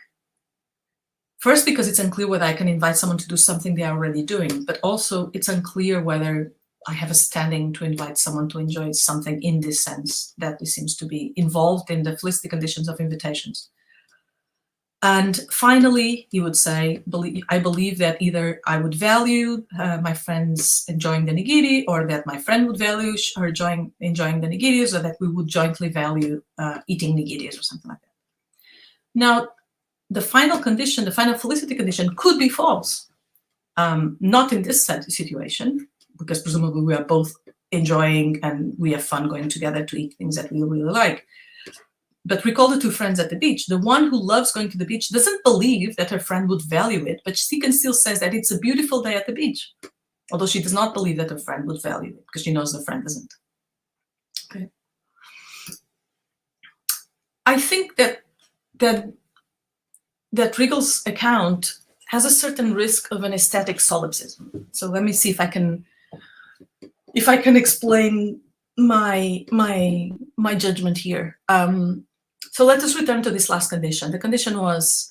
First, because it's unclear whether I can invite someone to do something they're already doing, but also it's unclear whether I have a standing to invite someone to enjoy something in this sense, that it seems to be involved in the felicity conditions of invitations. And finally, you would say, I believe that either I would value my friends enjoying the nigiri, or that my friend would value her enjoying the nigiris, or that we would jointly value eating nigiris or something like that. Now, the final condition, the final felicity condition could be false. Not in this situation, because presumably we are both enjoying and we have fun going together to eat things that we really like. But recall the two friends at the beach. The one who loves going to the beach doesn't believe that her friend would value it, but she can still say that it's a beautiful day at the beach, although she does not believe that her friend would value it because she knows the friend doesn't. Okay. I think that Riggle's account has a certain risk of an aesthetic solipsism. So let me see if I can explain my judgment here. So let us return to this last condition. The condition was,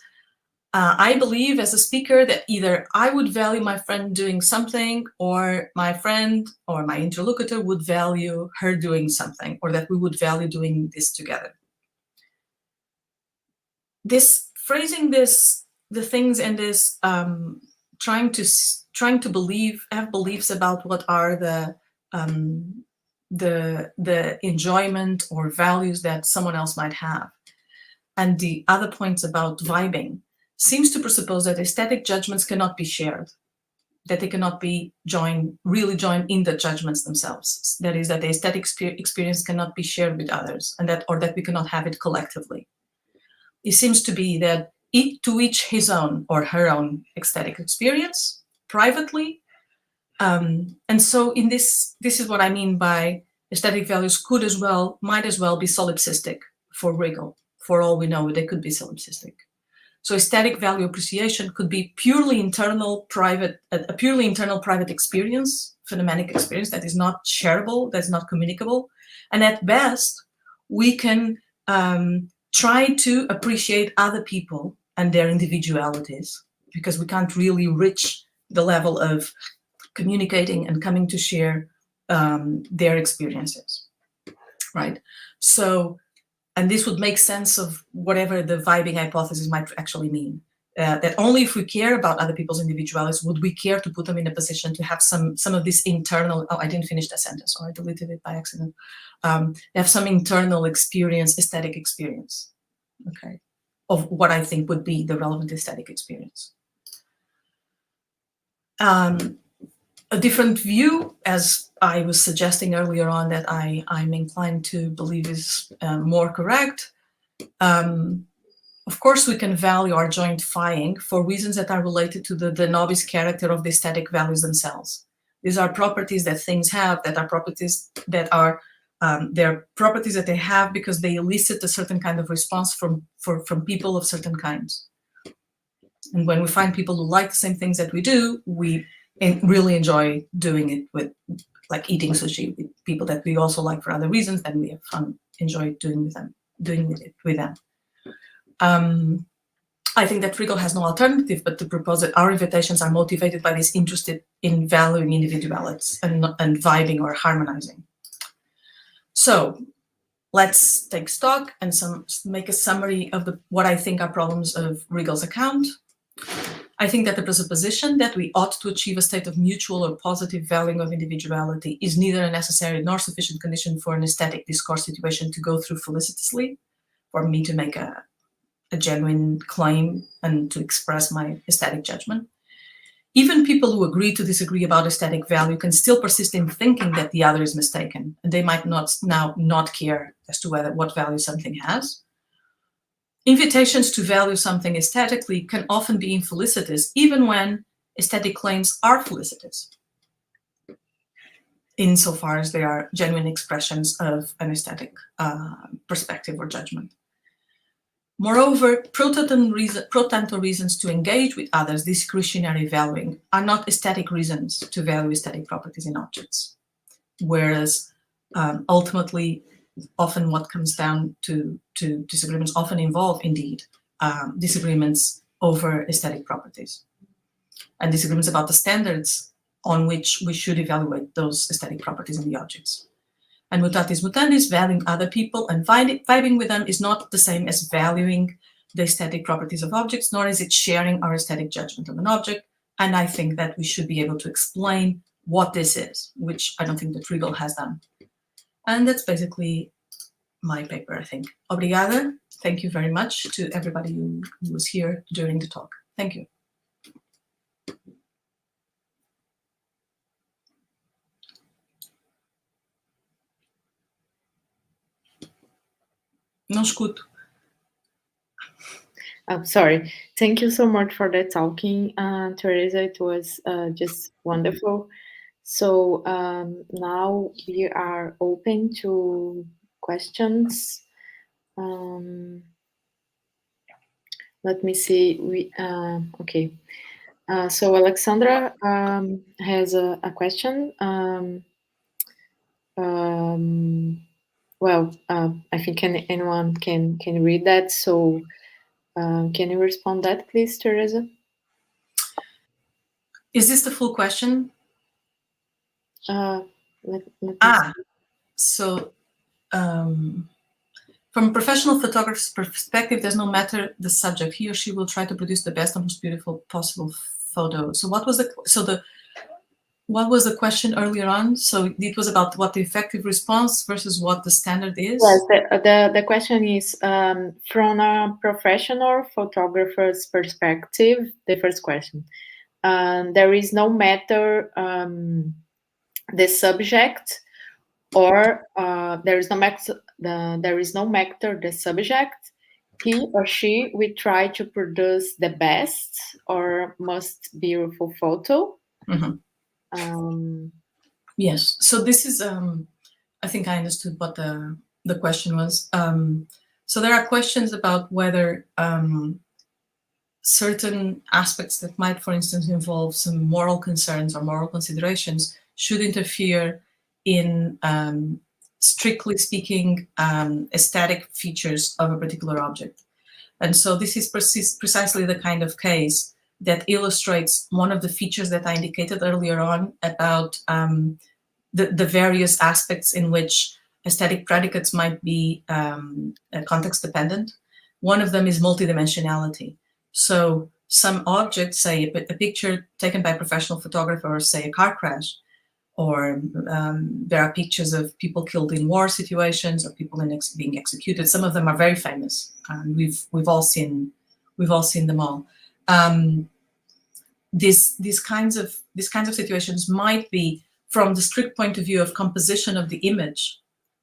I believe as a speaker that either I would value my friend doing something, or my friend or my interlocutor would value her doing something, or that we would value doing this together. This phrasing the things in this trying to have beliefs about what are the enjoyment or values that someone else might have, and the other points about vibing, seems to presuppose that aesthetic judgments cannot be shared, that they cannot be really joined in the judgments themselves. That is, that the aesthetic experience cannot be shared with others, and that we cannot have it collectively. It seems to be that to each his own or her own aesthetic experience privately. And so in this is what I mean by aesthetic values might as well be solipsistic for Riggle. For all we know, they could be solipsistic. So aesthetic value appreciation could be purely internal, private experience, phenomenon experience that is not shareable, that's not communicable. And at best, we can try to appreciate other people and their individualities, because we can't really reach the level of communicating and coming to share their experiences, right? So, and this would make sense of whatever the vibing hypothesis might actually mean. that only if we care about other people's individualities would we care to put them in a position to have some of this internal, I didn't finish that sentence, or I deleted it by accident, have some internal experience, aesthetic experience, okay, of what I think would be the relevant aesthetic experience. A different view, as I was suggesting earlier on, that I'm inclined to believe is more correct. Of course, we can value our jointifying for reasons that are related to the novice character of the aesthetic values themselves. These are properties that things have, that are properties that are they're properties that they have because they elicit a certain kind of response from people of certain kinds. And when we find people who like the same things that we do, we really enjoy doing it with, like eating sushi with people that we also like for other reasons, and we have fun, enjoy doing it with them. I think that Riggle has no alternative but to propose that our invitations are motivated by this interest in valuing individualities and vibing or harmonizing. So let's take stock and make a summary of what I think are problems of Riggle's account. I think that the presupposition that we ought to achieve a state of mutual or positive valuing of individuality is neither a necessary nor sufficient condition for an aesthetic discourse situation to go through felicitously, for me to make a genuine claim and to express my aesthetic judgment. Even people who agree to disagree about aesthetic value can still persist in thinking that the other is mistaken, and they might not care as to what value something has. Invitations to value something aesthetically can often be infelicitous, even when aesthetic claims are felicitous, insofar as they are genuine expressions of an aesthetic perspective or judgment. Moreover, pro tanto reasons to engage with others, discretionary valuing, are not aesthetic reasons to value aesthetic properties in objects, whereas ultimately, often what comes down to disagreements often involve, indeed, disagreements over aesthetic properties and disagreements about the standards on which we should evaluate those aesthetic properties in the objects. And mutatis mutandis, valuing other people and vibing with them is not the same as valuing the aesthetic properties of objects, nor is it sharing our aesthetic judgment of an object. And I think that we should be able to explain what this is, which I don't think that Riggle has done. And that's basically my paper, I think. Obrigada. Thank you very much to everybody who was here during the talk. Thank you. Não escuto. I'm sorry. Thank you so much for the talking, Teresa. It was just wonderful. So now we are open to questions. Let me see. Okay. So Alexandra has a question. Well, I think anyone can read that. So can you respond that, please, Teresa? Is this the full question? Let me so from a professional photographer's perspective, there's no matter the subject. He or she will try to produce the best and most beautiful possible photo. So what was the question earlier on? So it was about what the effective response versus what the standard is? Yes, the question is from a professional photographer's perspective, the first question. There is no matter the subject, or there is no matter the subject. He or she will try to produce the best or most beautiful photo. Mm-hmm. Yes. So this is, I think I understood what the question was. So there are questions about whether certain aspects that might, for instance, involve some moral concerns or moral considerations should interfere in, strictly speaking, aesthetic features of a particular object. And so this is precisely the kind of case that illustrates one of the features that I indicated earlier on about the various aspects in which aesthetic predicates might be context dependent. One of them is multidimensionality. So some object, say a picture taken by a professional photographer, or say a car crash, or there are pictures of people killed in war situations, or people being executed. Some of them are very famous, and we've all seen them all. These kinds of situations might be, from the strict point of view of composition of the image,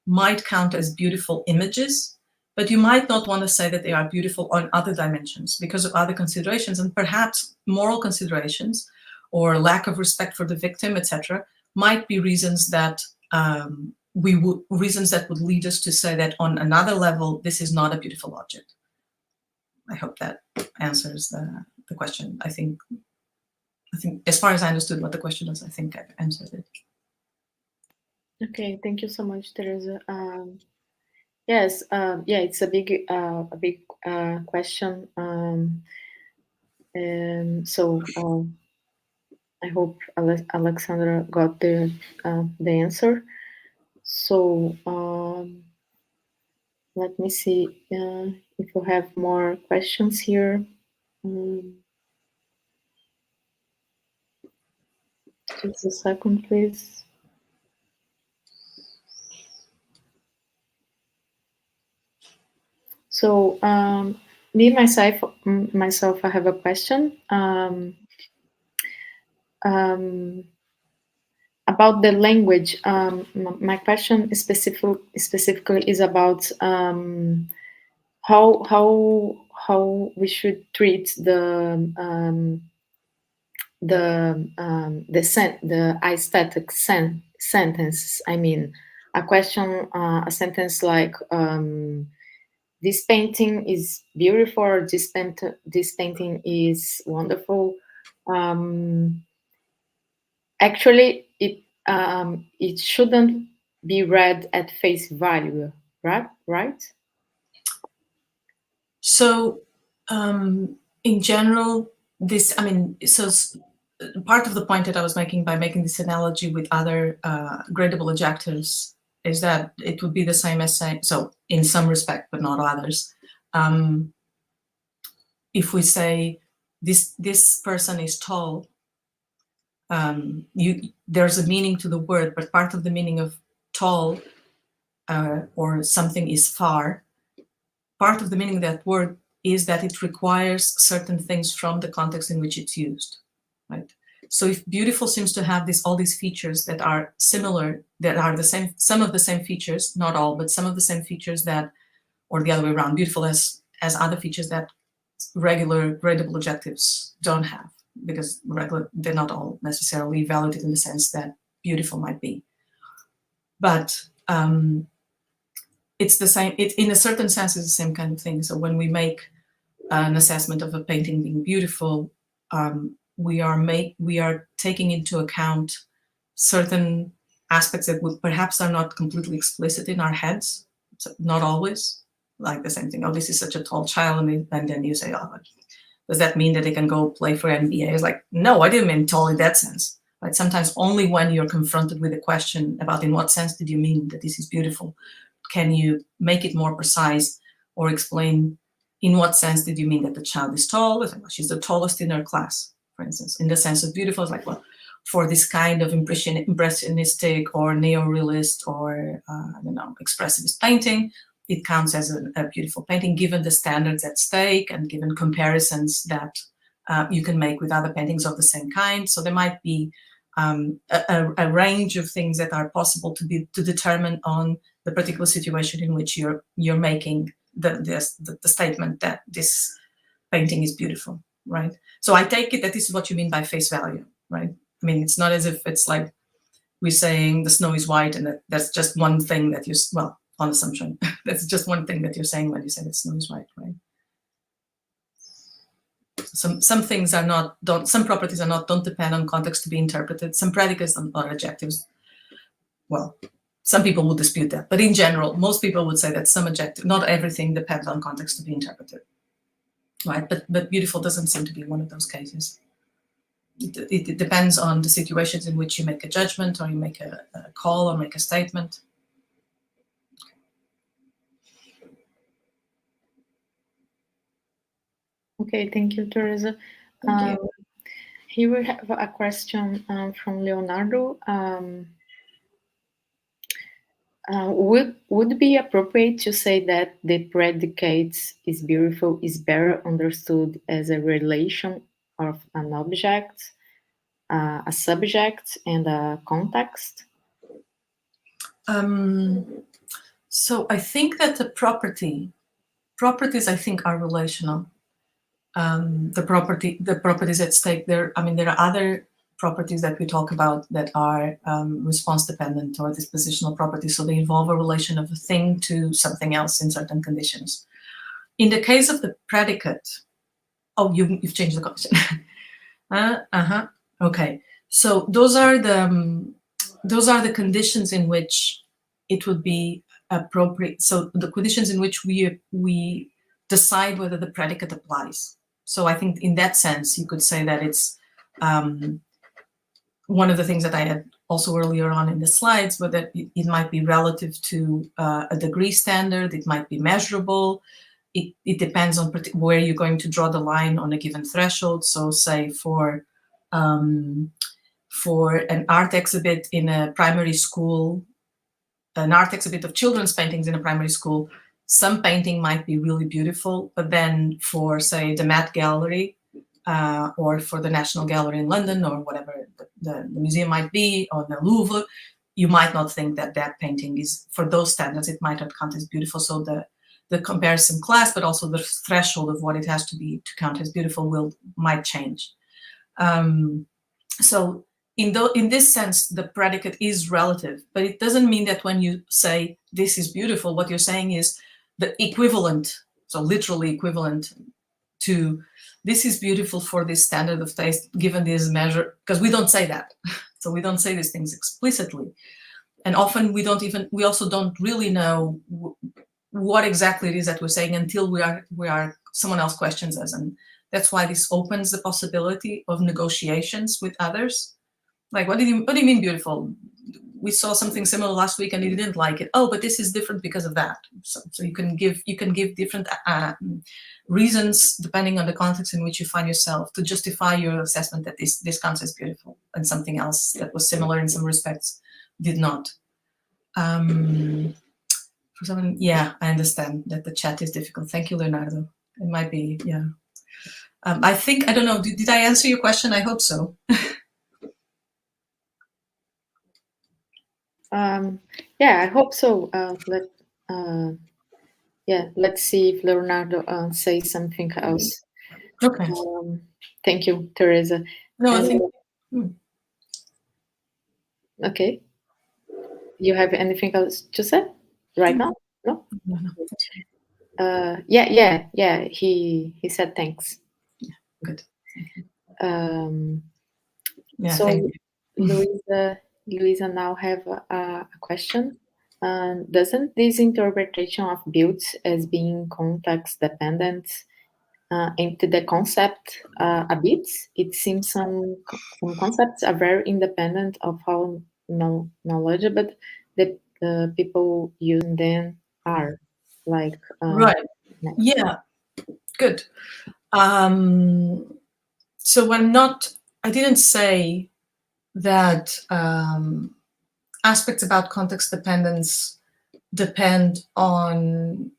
might count as beautiful images, but you might not want to say that they are beautiful on other dimensions because of other considerations, and perhaps moral considerations or lack of respect for the victim, etc., might be reasons that would lead us to say that on another level, this is not a beautiful object. I hope that answers the question. I think as far as I understood what the question was, I think I've answered it. Okay, thank you so much, Teresa. Yes, yeah, it's a big question. And so I hope Alexandra got the answer. So let me see if we have more questions here. Just a second, please. So me myself, I have a question about the language. My question specifically is about how we should treat the aesthetic sentence. I mean, a question, a sentence like this painting is beautiful, or this painting is wonderful. Actually, it shouldn't be read at face value, right? So, in general, part of the point that I was making by making this analogy with other gradable adjectives is that it would be the same as saying, so in some respect, but not others. If we say this person is tall, there's a meaning to the word, but part of the meaning of tall or something is far, part of the meaning of that word is that it requires certain things from the context in which it's used, right? So if beautiful seems to have all these features that are similar, that are the same, some of the same features, not all, but some of the same features that, or the other way around, beautiful has other features that regular gradable adjectives don't have, because they're not all necessarily evaluated in the sense that beautiful might be. But it's the same, in a certain sense, it's the same kind of thing. So when we make an assessment of a painting being beautiful, we are taking into account certain aspects that perhaps are not completely explicit in our heads, so not always, like the same thing, oh, this is such a tall child, and then you say, oh, does that mean that they can go play for NBA? It's like, no, I didn't mean tall in that sense. Right? Sometimes only when you're confronted with a question about in what sense did you mean that this is beautiful, can you make it more precise or explain in what sense did you mean that the child is tall? It's like, well, she's the tallest in her class, for instance. In the sense of beautiful, it's like, well, for this kind of impressionistic or neorealist or, I don't know, expressivist painting, it counts as a beautiful painting, given the standards at stake and given comparisons that you can make with other paintings of the same kind. So there might be a range of things that are possible to determine on the particular situation in which you're making the statement that this painting is beautiful, right? So I take it that this is what you mean by face value, right? I mean, it's not as if it's like we're saying the snow is white and that's just one thing that well, on assumption, that's just one thing that you're saying when you say the snow is white, right? Some things are not, some properties don't depend on context to be interpreted. Some predicates or adjectives, well, some people would dispute that, but in general, most people would say that some adjective, not everything depends on context to be interpreted, right? But beautiful doesn't seem to be one of those cases. It depends on the situations in which you make a judgment or you make a call or make a statement. Okay, thank you, Teresa. Thank you. Here we have a question from Leonardo. Would it be appropriate to say that the predicate is beautiful is better understood as a relation of an object, a subject, and a context? So I think that the properties I think are relational. The properties at stake there. I mean, there are other properties that we talk about that are response dependent or dispositional properties. So they involve a relation of a thing to something else in certain conditions. In the case of the predicate, oh, you've changed the question. Okay. So those are the conditions in which it would be appropriate. So the conditions in which we decide whether the predicate applies. So I think in that sense, you could say that it's one of the things that I had also earlier on in the slides, but that it might be relative to a degree standard, it might be measurable, it depends on where you're going to draw the line on a given threshold. So say for an art exhibit in a primary school, an art exhibit of children's paintings in a primary school, some painting might be really beautiful, but then for, say, the Met Gallery or for the National Gallery in London or whatever the museum might be, or the Louvre, you might not think that that painting is, for those standards, it might not count as beautiful. So the comparison class, but also the threshold of what it has to be to count as beautiful might change. So in this sense, the predicate is relative, but it doesn't mean that when you say this is beautiful, what you're saying is the equivalent, so literally equivalent to this is beautiful for this standard of taste given this measure, because we don't say that. So we don't say these things explicitly. And often we also don't really know what exactly it is that we're saying until someone else questions us. And that's why this opens the possibility of negotiations with others. Like, what do you mean beautiful? We saw something similar last week and you didn't like it. Oh, but this is different because of that. So you can give different reasons depending on the context in which you find yourself to justify your assessment that this counts as beautiful and something else that was similar in some respects did not. For someone, yeah, I understand that the chat is difficult. Thank you, Leonardo. It might be, yeah. I think, I don't know, did I answer your question? I hope so. Yeah, I hope so. Let's see if Leonardo says something else. Okay. Thank you, Teresa. No, I think. Okay. You have anything else to say right now? No. Yeah. He said thanks. Yeah, good. Yeah, so Luisa now have a question. Doesn't this interpretation of builds as being context dependent into the concept a bit? It seems some concepts are very independent of how knowledgeable the people using them are. Like right. Yeah. Good. So I didn't say that aspects about context dependence depend on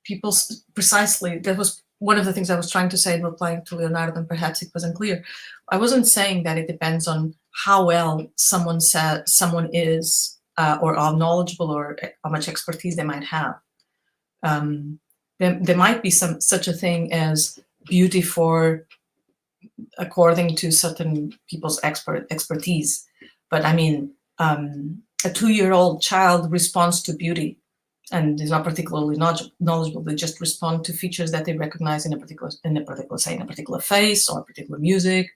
people's, precisely, that was one of the things I was trying to say in replying to Leonardo, and perhaps it wasn't clear. I wasn't saying that it depends on how well someone is or how knowledgeable or how much expertise they might have. There might be such a thing as beauty according to certain people's expertise. But I mean, a 2-year-old child responds to beauty and is not particularly knowledgeable. They just respond to features that they recognize in a particular face or a particular music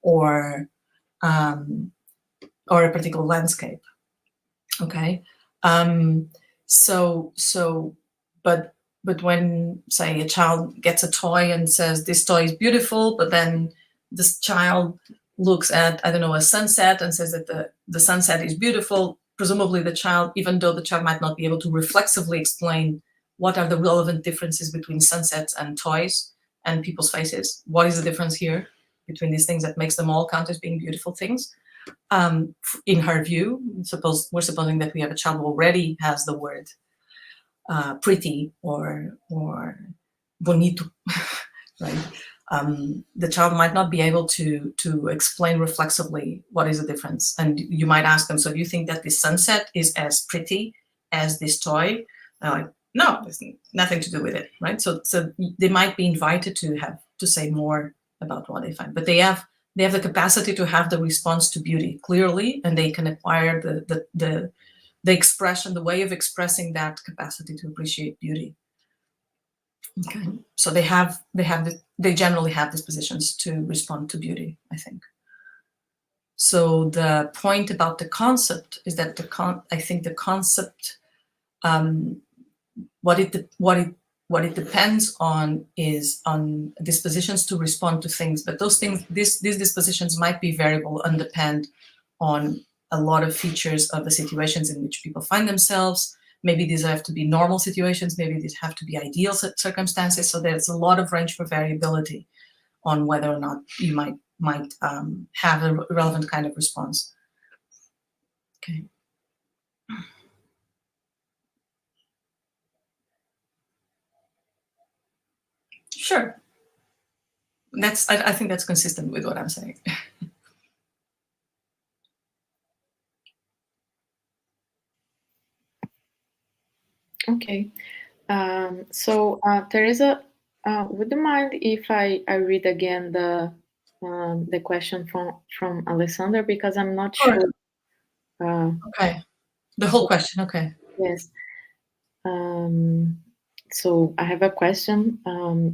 or a particular landscape. Okay. But when, say, a child gets a toy and says this toy is beautiful, but then this child looks at, I don't know, a sunset and says that the sunset is beautiful, presumably the child, even though the child might not be able to reflexively explain what are the relevant differences between sunsets and toys, and people's faces. What is the difference here between these things that makes them all count as being beautiful things? In her view, we're supposing that we have a child who already has the word pretty or bonito, right? The child might not be able to explain reflexively what is the difference. And you might ask them, so do you think that this sunset is as pretty as this toy? And like, no, there's nothing to do with it, right? So they might be invited to say more about what they find, but they have the capacity to have the response to beauty clearly, and they can acquire the expression, the way of expressing that capacity to appreciate beauty. Okay, so they generally have dispositions to respond to beauty, I think. So the point about the concept is that I think the concept, what it depends on is on dispositions to respond to things, but those things, these dispositions might be variable and depend on a lot of features of the situations in which people find themselves. Maybe these have to be normal situations, maybe these have to be ideal circumstances. So there's a lot of range for variability on whether or not you might have a relevant kind of response. Okay. Sure. I think that's consistent with what I'm saying. Okay. So Teresa, would you mind if I read again the question from Alexander, because I'm not sure. Okay. The whole question. Okay. Yes. So I have a question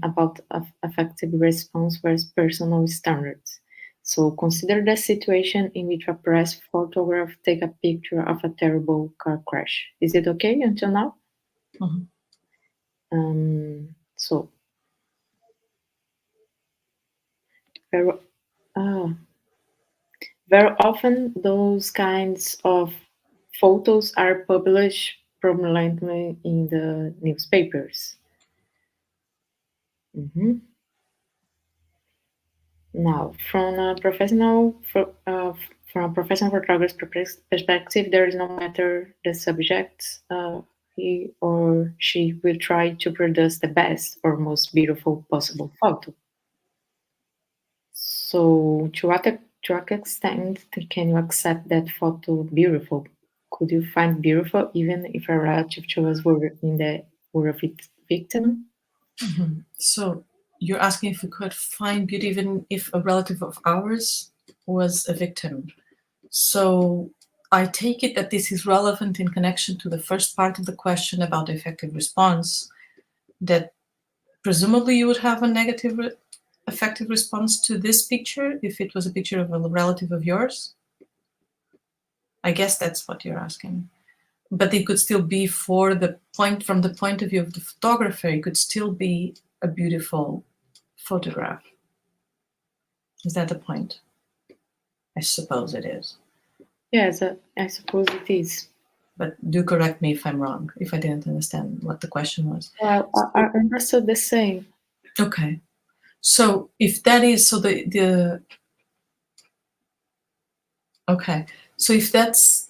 about affective response versus personal standards. So consider the situation in which a press photograph take a picture of a terrible car crash. Is it okay until now? Mm-hmm. So very often those kinds of photos are published prominently in the newspapers. Mm-hmm. Now, from a professional photographer's perspective, there is no matter the subject, he or she will try to produce the best or most beautiful possible photo. So, to what extent can you accept that photo beautiful? Could you find beautiful even if a relative to us were a victim? Mm-hmm. So you're asking if we could find beauty even if a relative of ours was a victim. So I take it that this is relevant in connection to the first part of the question about effective response, that presumably you would have a negative effective response to this picture if it was a picture of a relative of yours. I guess that's what you're asking. But it could still be from the point of view of the photographer, it could still be a beautiful photograph. Is that the point? I suppose it is. Yes, I suppose it is. But do correct me if I'm wrong, if I didn't understand what the question was. Well, I understood the same. Okay. So if that is, so okay. So if that's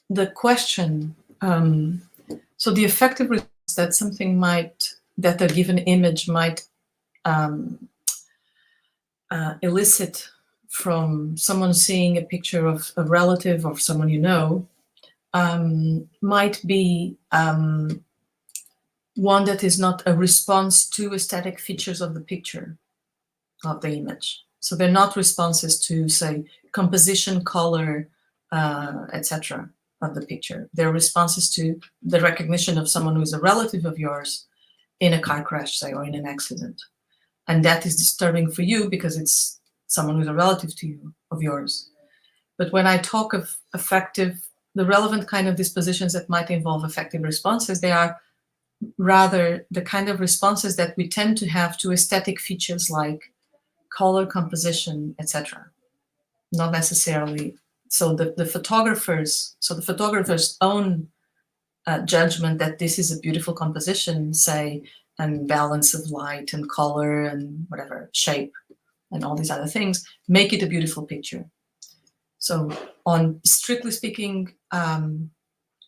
the question, so the effective response that something that a given image might elicit from someone seeing a picture of a relative or someone you know, might be one that is not a response to aesthetic features of the picture, of the image. So they're not responses to, say, composition, color, etc. of the picture. They're responses to the recognition of someone who is a relative of yours in a car crash, say, or in an accident. And that is disturbing for you because it's someone who's a relative to you, of yours. But when I talk of effective, the relevant kind of dispositions that might involve effective responses, they are rather the kind of responses that we tend to have to aesthetic features like color, composition, etc. Not necessarily. So the photographer's own judgment that this is a beautiful composition, say, and balance of light and color and whatever, shape and all these other things, make it a beautiful picture. So on strictly speaking,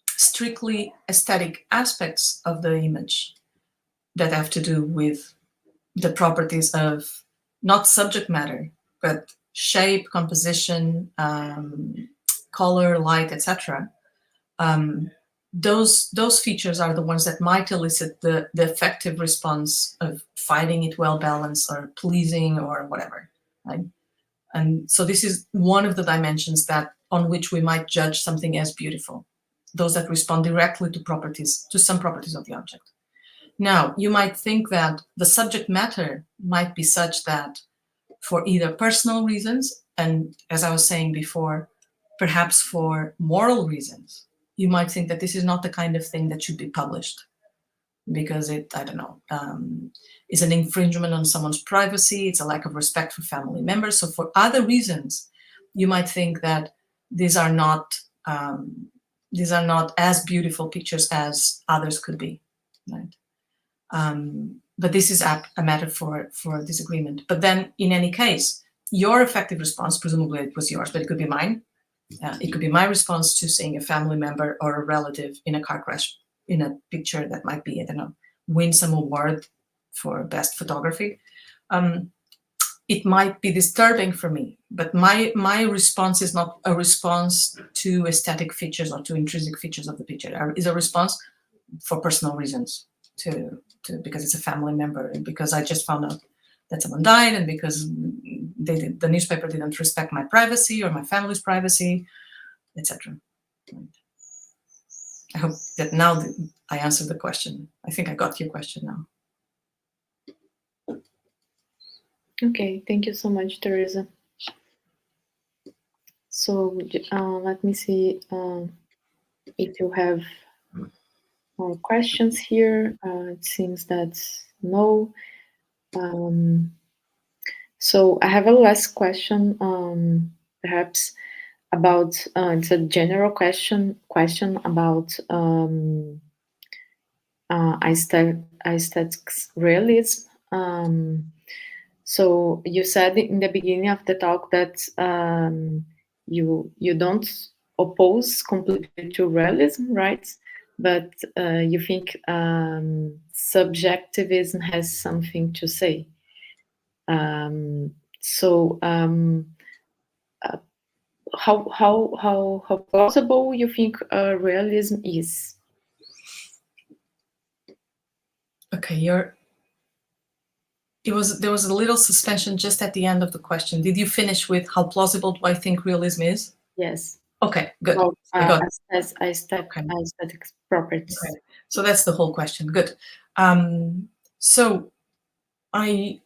strictly aesthetic aspects of the image that have to do with the properties of not subject matter, but shape, composition, color, light, etc. Those features are the ones that might elicit the effective response of finding it well balanced or pleasing or whatever. Right? And so this is one of the dimensions that on which we might judge something as beautiful, those that respond directly to properties, to some properties of the object. Now, you might think that the subject matter might be such that for either personal reasons, and as I was saying before, perhaps for moral reasons, you might think that this is not the kind of thing that should be published because it, I don't know, is an infringement on someone's privacy, it's a lack of respect for family members. So for other reasons, you might think that these are not as beautiful pictures as others could be, right? But this is a matter for disagreement. But then, in any case, your effective response, presumably it was yours, but it could be mine. It could be my response to seeing a family member or a relative in a car crash in a picture that might be, I don't know, win some award for best photography. It might be disturbing for me, but my response is not a response to aesthetic features or to intrinsic features of the picture. It's a response for personal reasons, because it's a family member and because I just found out that someone died and because the newspaper didn't respect my privacy or my family's privacy, etc. I hope that now I answered the question. I think I got your question now. Okay, thank you so much, Teresa. So let me see if you have more questions here. It seems that no. So I have a last question, perhaps about it's a general question about aesthetics realism. So you said in the beginning of the talk that you don't oppose completely to realism, right? But you think subjectivism has something to say. How plausible you think realism is? Okay, there was a little suspension just at the end of the question. Did you finish with how plausible do I think realism is? Yes. Okay, good. Well, aesthetic properties. Okay. So that's the whole question. Good. So I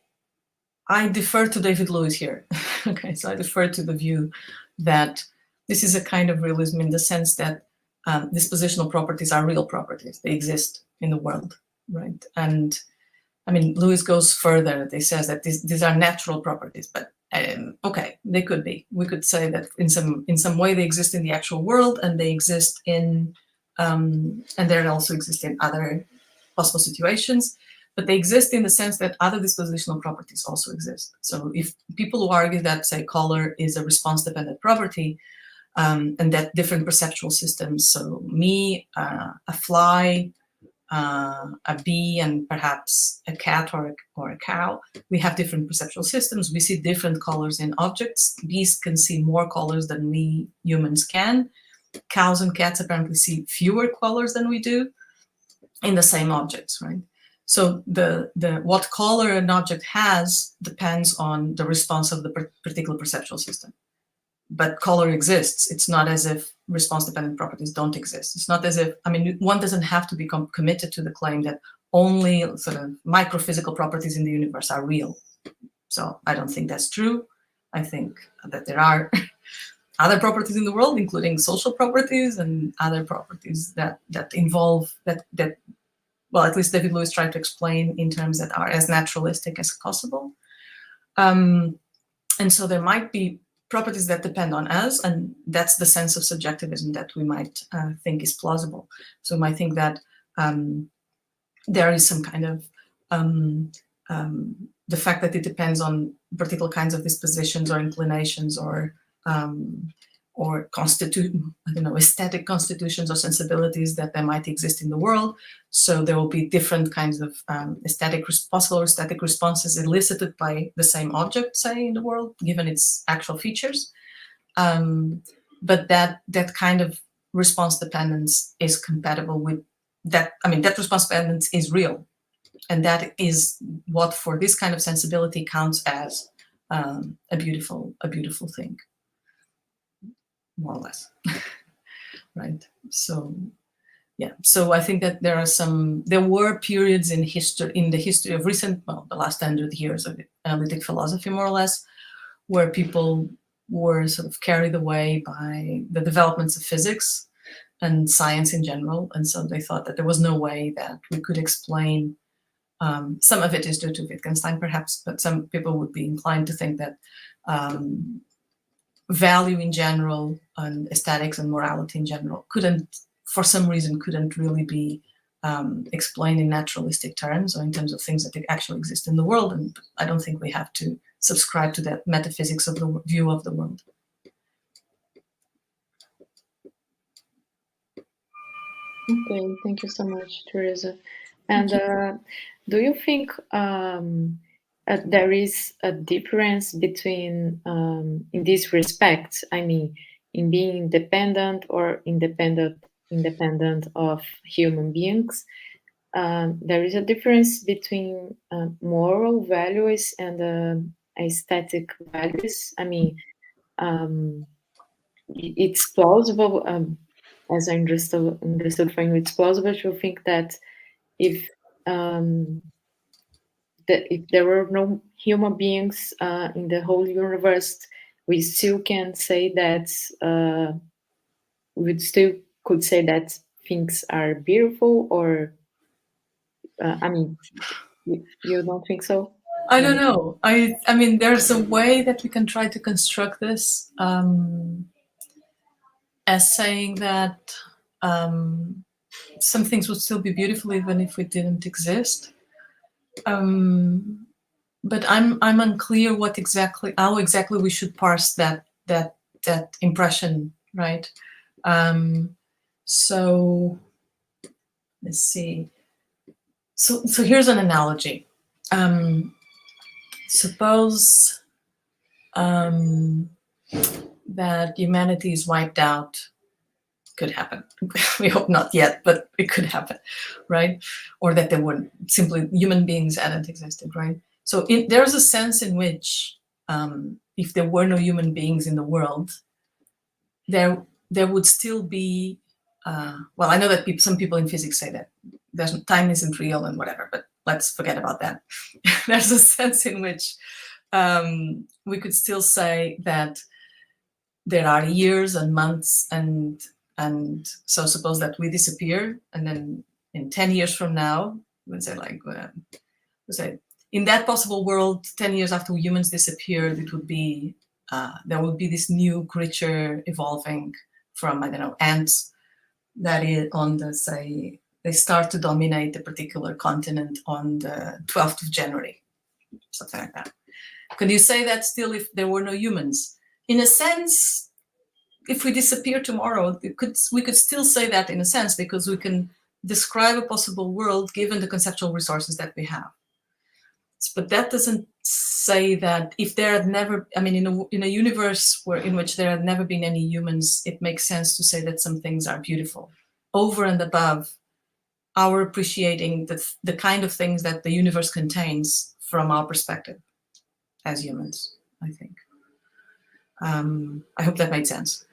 defer to David Lewis here. Okay, so I defer to the view that this is a kind of realism in the sense that dispositional properties are real properties. They exist in the world, right? And I mean, Lewis goes further. He says that these are natural properties, but okay, they could be. We could say that in some way they exist in the actual world, and they exist in, and they also exist in other possible situations. But they exist in the sense that other dispositional properties also exist. So if people who argue that, say, color is a response-dependent property, and that different perceptual systems, so me, a fly, a bee, and perhaps a cat or a cow, we have different perceptual systems. We see different colors in objects. Bees can see more colors than we humans can. Cows and cats apparently see fewer colors than we do in the same objects, right? So what color an object has depends on the response of the particular perceptual system. But color exists. It's not as if response-dependent properties don't exist. It's not as if, I mean, one doesn't have to become committed to the claim that only sort of microphysical properties in the universe are real. So I don't think that's true. I think that there are other properties in the world, including social properties and other properties that involve that well, at least David Lewis tried to explain in terms that are as naturalistic as possible. And so there might be properties that depend on us, and that's the sense of subjectivism that we might think is plausible. So we might think that there is some kind of the fact that it depends on particular kinds of dispositions or inclinations or aesthetic constitutions or sensibilities that there might exist in the world. So there will be different kinds of possible aesthetic responses elicited by the same object, say, in the world, given its actual features. But that kind of response dependence is compatible with that. I mean, that response dependence is real. And that is what, for this kind of sensibility, counts as a beautiful thing, more or less, right? So, yeah. So I think that there were periods in the history of recent, the last 100 years of analytic philosophy, more or less, where people were sort of carried away by the developments of physics and science in general, and so they thought that there was no way that we could explain. Some of it is due to Wittgenstein, perhaps, but some people would be inclined to think that value in general and aesthetics and morality in general for some reason, couldn't really be explained in naturalistic terms or in terms of things that actually exist in the world. And I don't think we have to subscribe to that metaphysics of the view of the world. Okay, thank you so much, Teresa. And do you think there is a difference between, in this respect, I mean, in being independent or independent of human beings? There is a difference between moral values and aesthetic values. I mean, it's plausible, as I understood from you, it's plausible to think that if there were no human beings in the whole universe, we still can say that could say that things are beautiful, or I mean, you don't think so? I don't know. I mean, there's a way that we can try to construct this as saying that some things would still be beautiful even if we didn't exist. But I'm unclear how exactly we should parse that impression, right? So let's see. So here's an analogy. Suppose that humanity is wiped out. Could happen. We hope not yet, but it could happen, right? Or that there were simply human beings hadn't existed, right? So there's a sense in which if there were no human beings in the world, there would still be, well, I know that some people in physics say that time isn't real and whatever, but let's forget about that. There's a sense in which we could still say that there are years and months and so suppose that we disappear, and then in 10 years from now, we'll say in that possible world, 10 years after humans disappeared, it would be there would be this new creature evolving from, I don't know, ants that is on the, say, they start to dominate a particular continent on the 12th of January, something like that. Could you say that still if there were no humans? In a sense, if we disappear tomorrow, we could still say that in a sense, because we can describe a possible world given the conceptual resources that we have. But that doesn't say that if there had never, I mean, in a universe in which there had never been any humans, it makes sense to say that some things are beautiful, over and above our appreciating the kind of things that the universe contains from our perspective as humans, I think. I hope that made sense.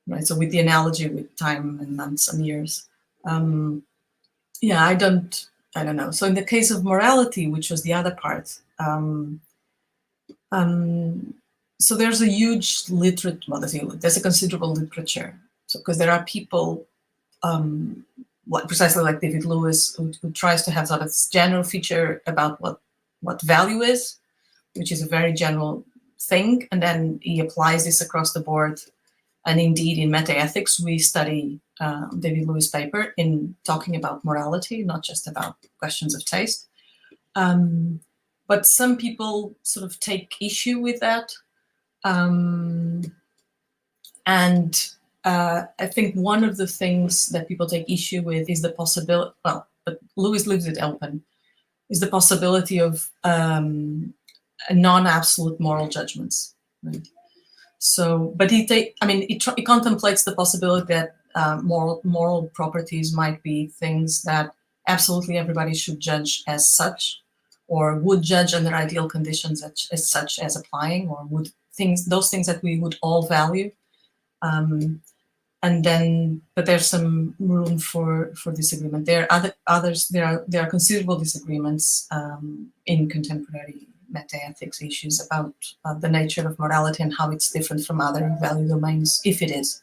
Right, so with the analogy with time and months and years, yeah, I don't know. So in the case of morality, which was the other part, so there's a huge there's a considerable literature. So because there are people, precisely like David Lewis, who tries to have sort of this general feature about what value is, which is a very general thing, and then he applies this across the board. And indeed, in metaethics, we study David Lewis' paper in talking about morality, not just about questions of taste. But some people sort of take issue with that. And I think one of the things that people take issue with is the possibility, well, but Lewis leaves it open, is the possibility of non-absolute moral judgments. Right? So, but he contemplates the possibility that moral properties might be things that absolutely everybody should judge as such, or would judge under ideal conditions as such as applying, or would those things that we would all value. And then, but there's some room for disagreement. There are considerable disagreements in contemporary metaethics issues about the nature of morality and how it's different from other value domains, if it is.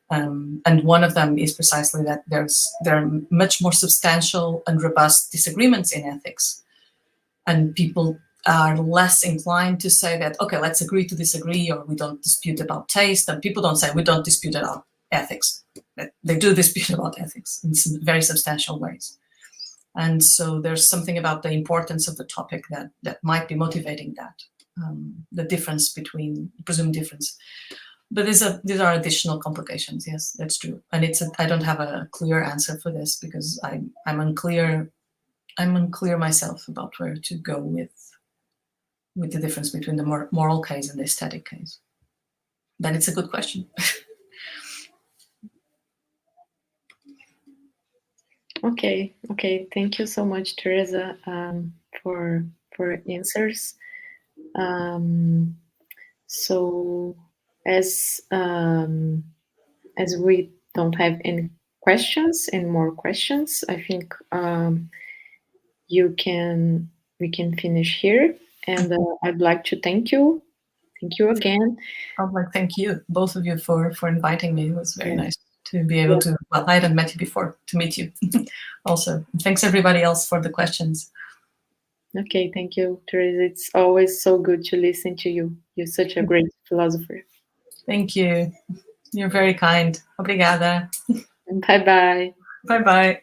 And one of them is precisely that there are much more substantial and robust disagreements in ethics, and people are less inclined to say that, okay, let's agree to disagree, or we don't dispute about taste. And people don't say we don't dispute about ethics. They do dispute about ethics in some very substantial ways. And so there's something about the importance of the topic that might be motivating that, the difference between, presumed difference. But these are additional complications. Yes, that's true. And I don't have a clear answer for this because I'm unclear myself about where to go with the difference between the moral case and the aesthetic case. Then it's a good question. Okay. Thank you so much, Teresa, for answers. So as we don't have any more questions, I think we can finish here. And I'd like to thank you again. I'd like to thank you, both of you, for inviting me. It was very nice to be able to, well, I hadn't met you before, to meet you also. And thanks everybody else for the questions. Okay, thank you, Teresa. It's always so good to listen to you. You're such a great philosopher. Thank you. You're very kind. Obrigada. Bye-bye. Bye-bye.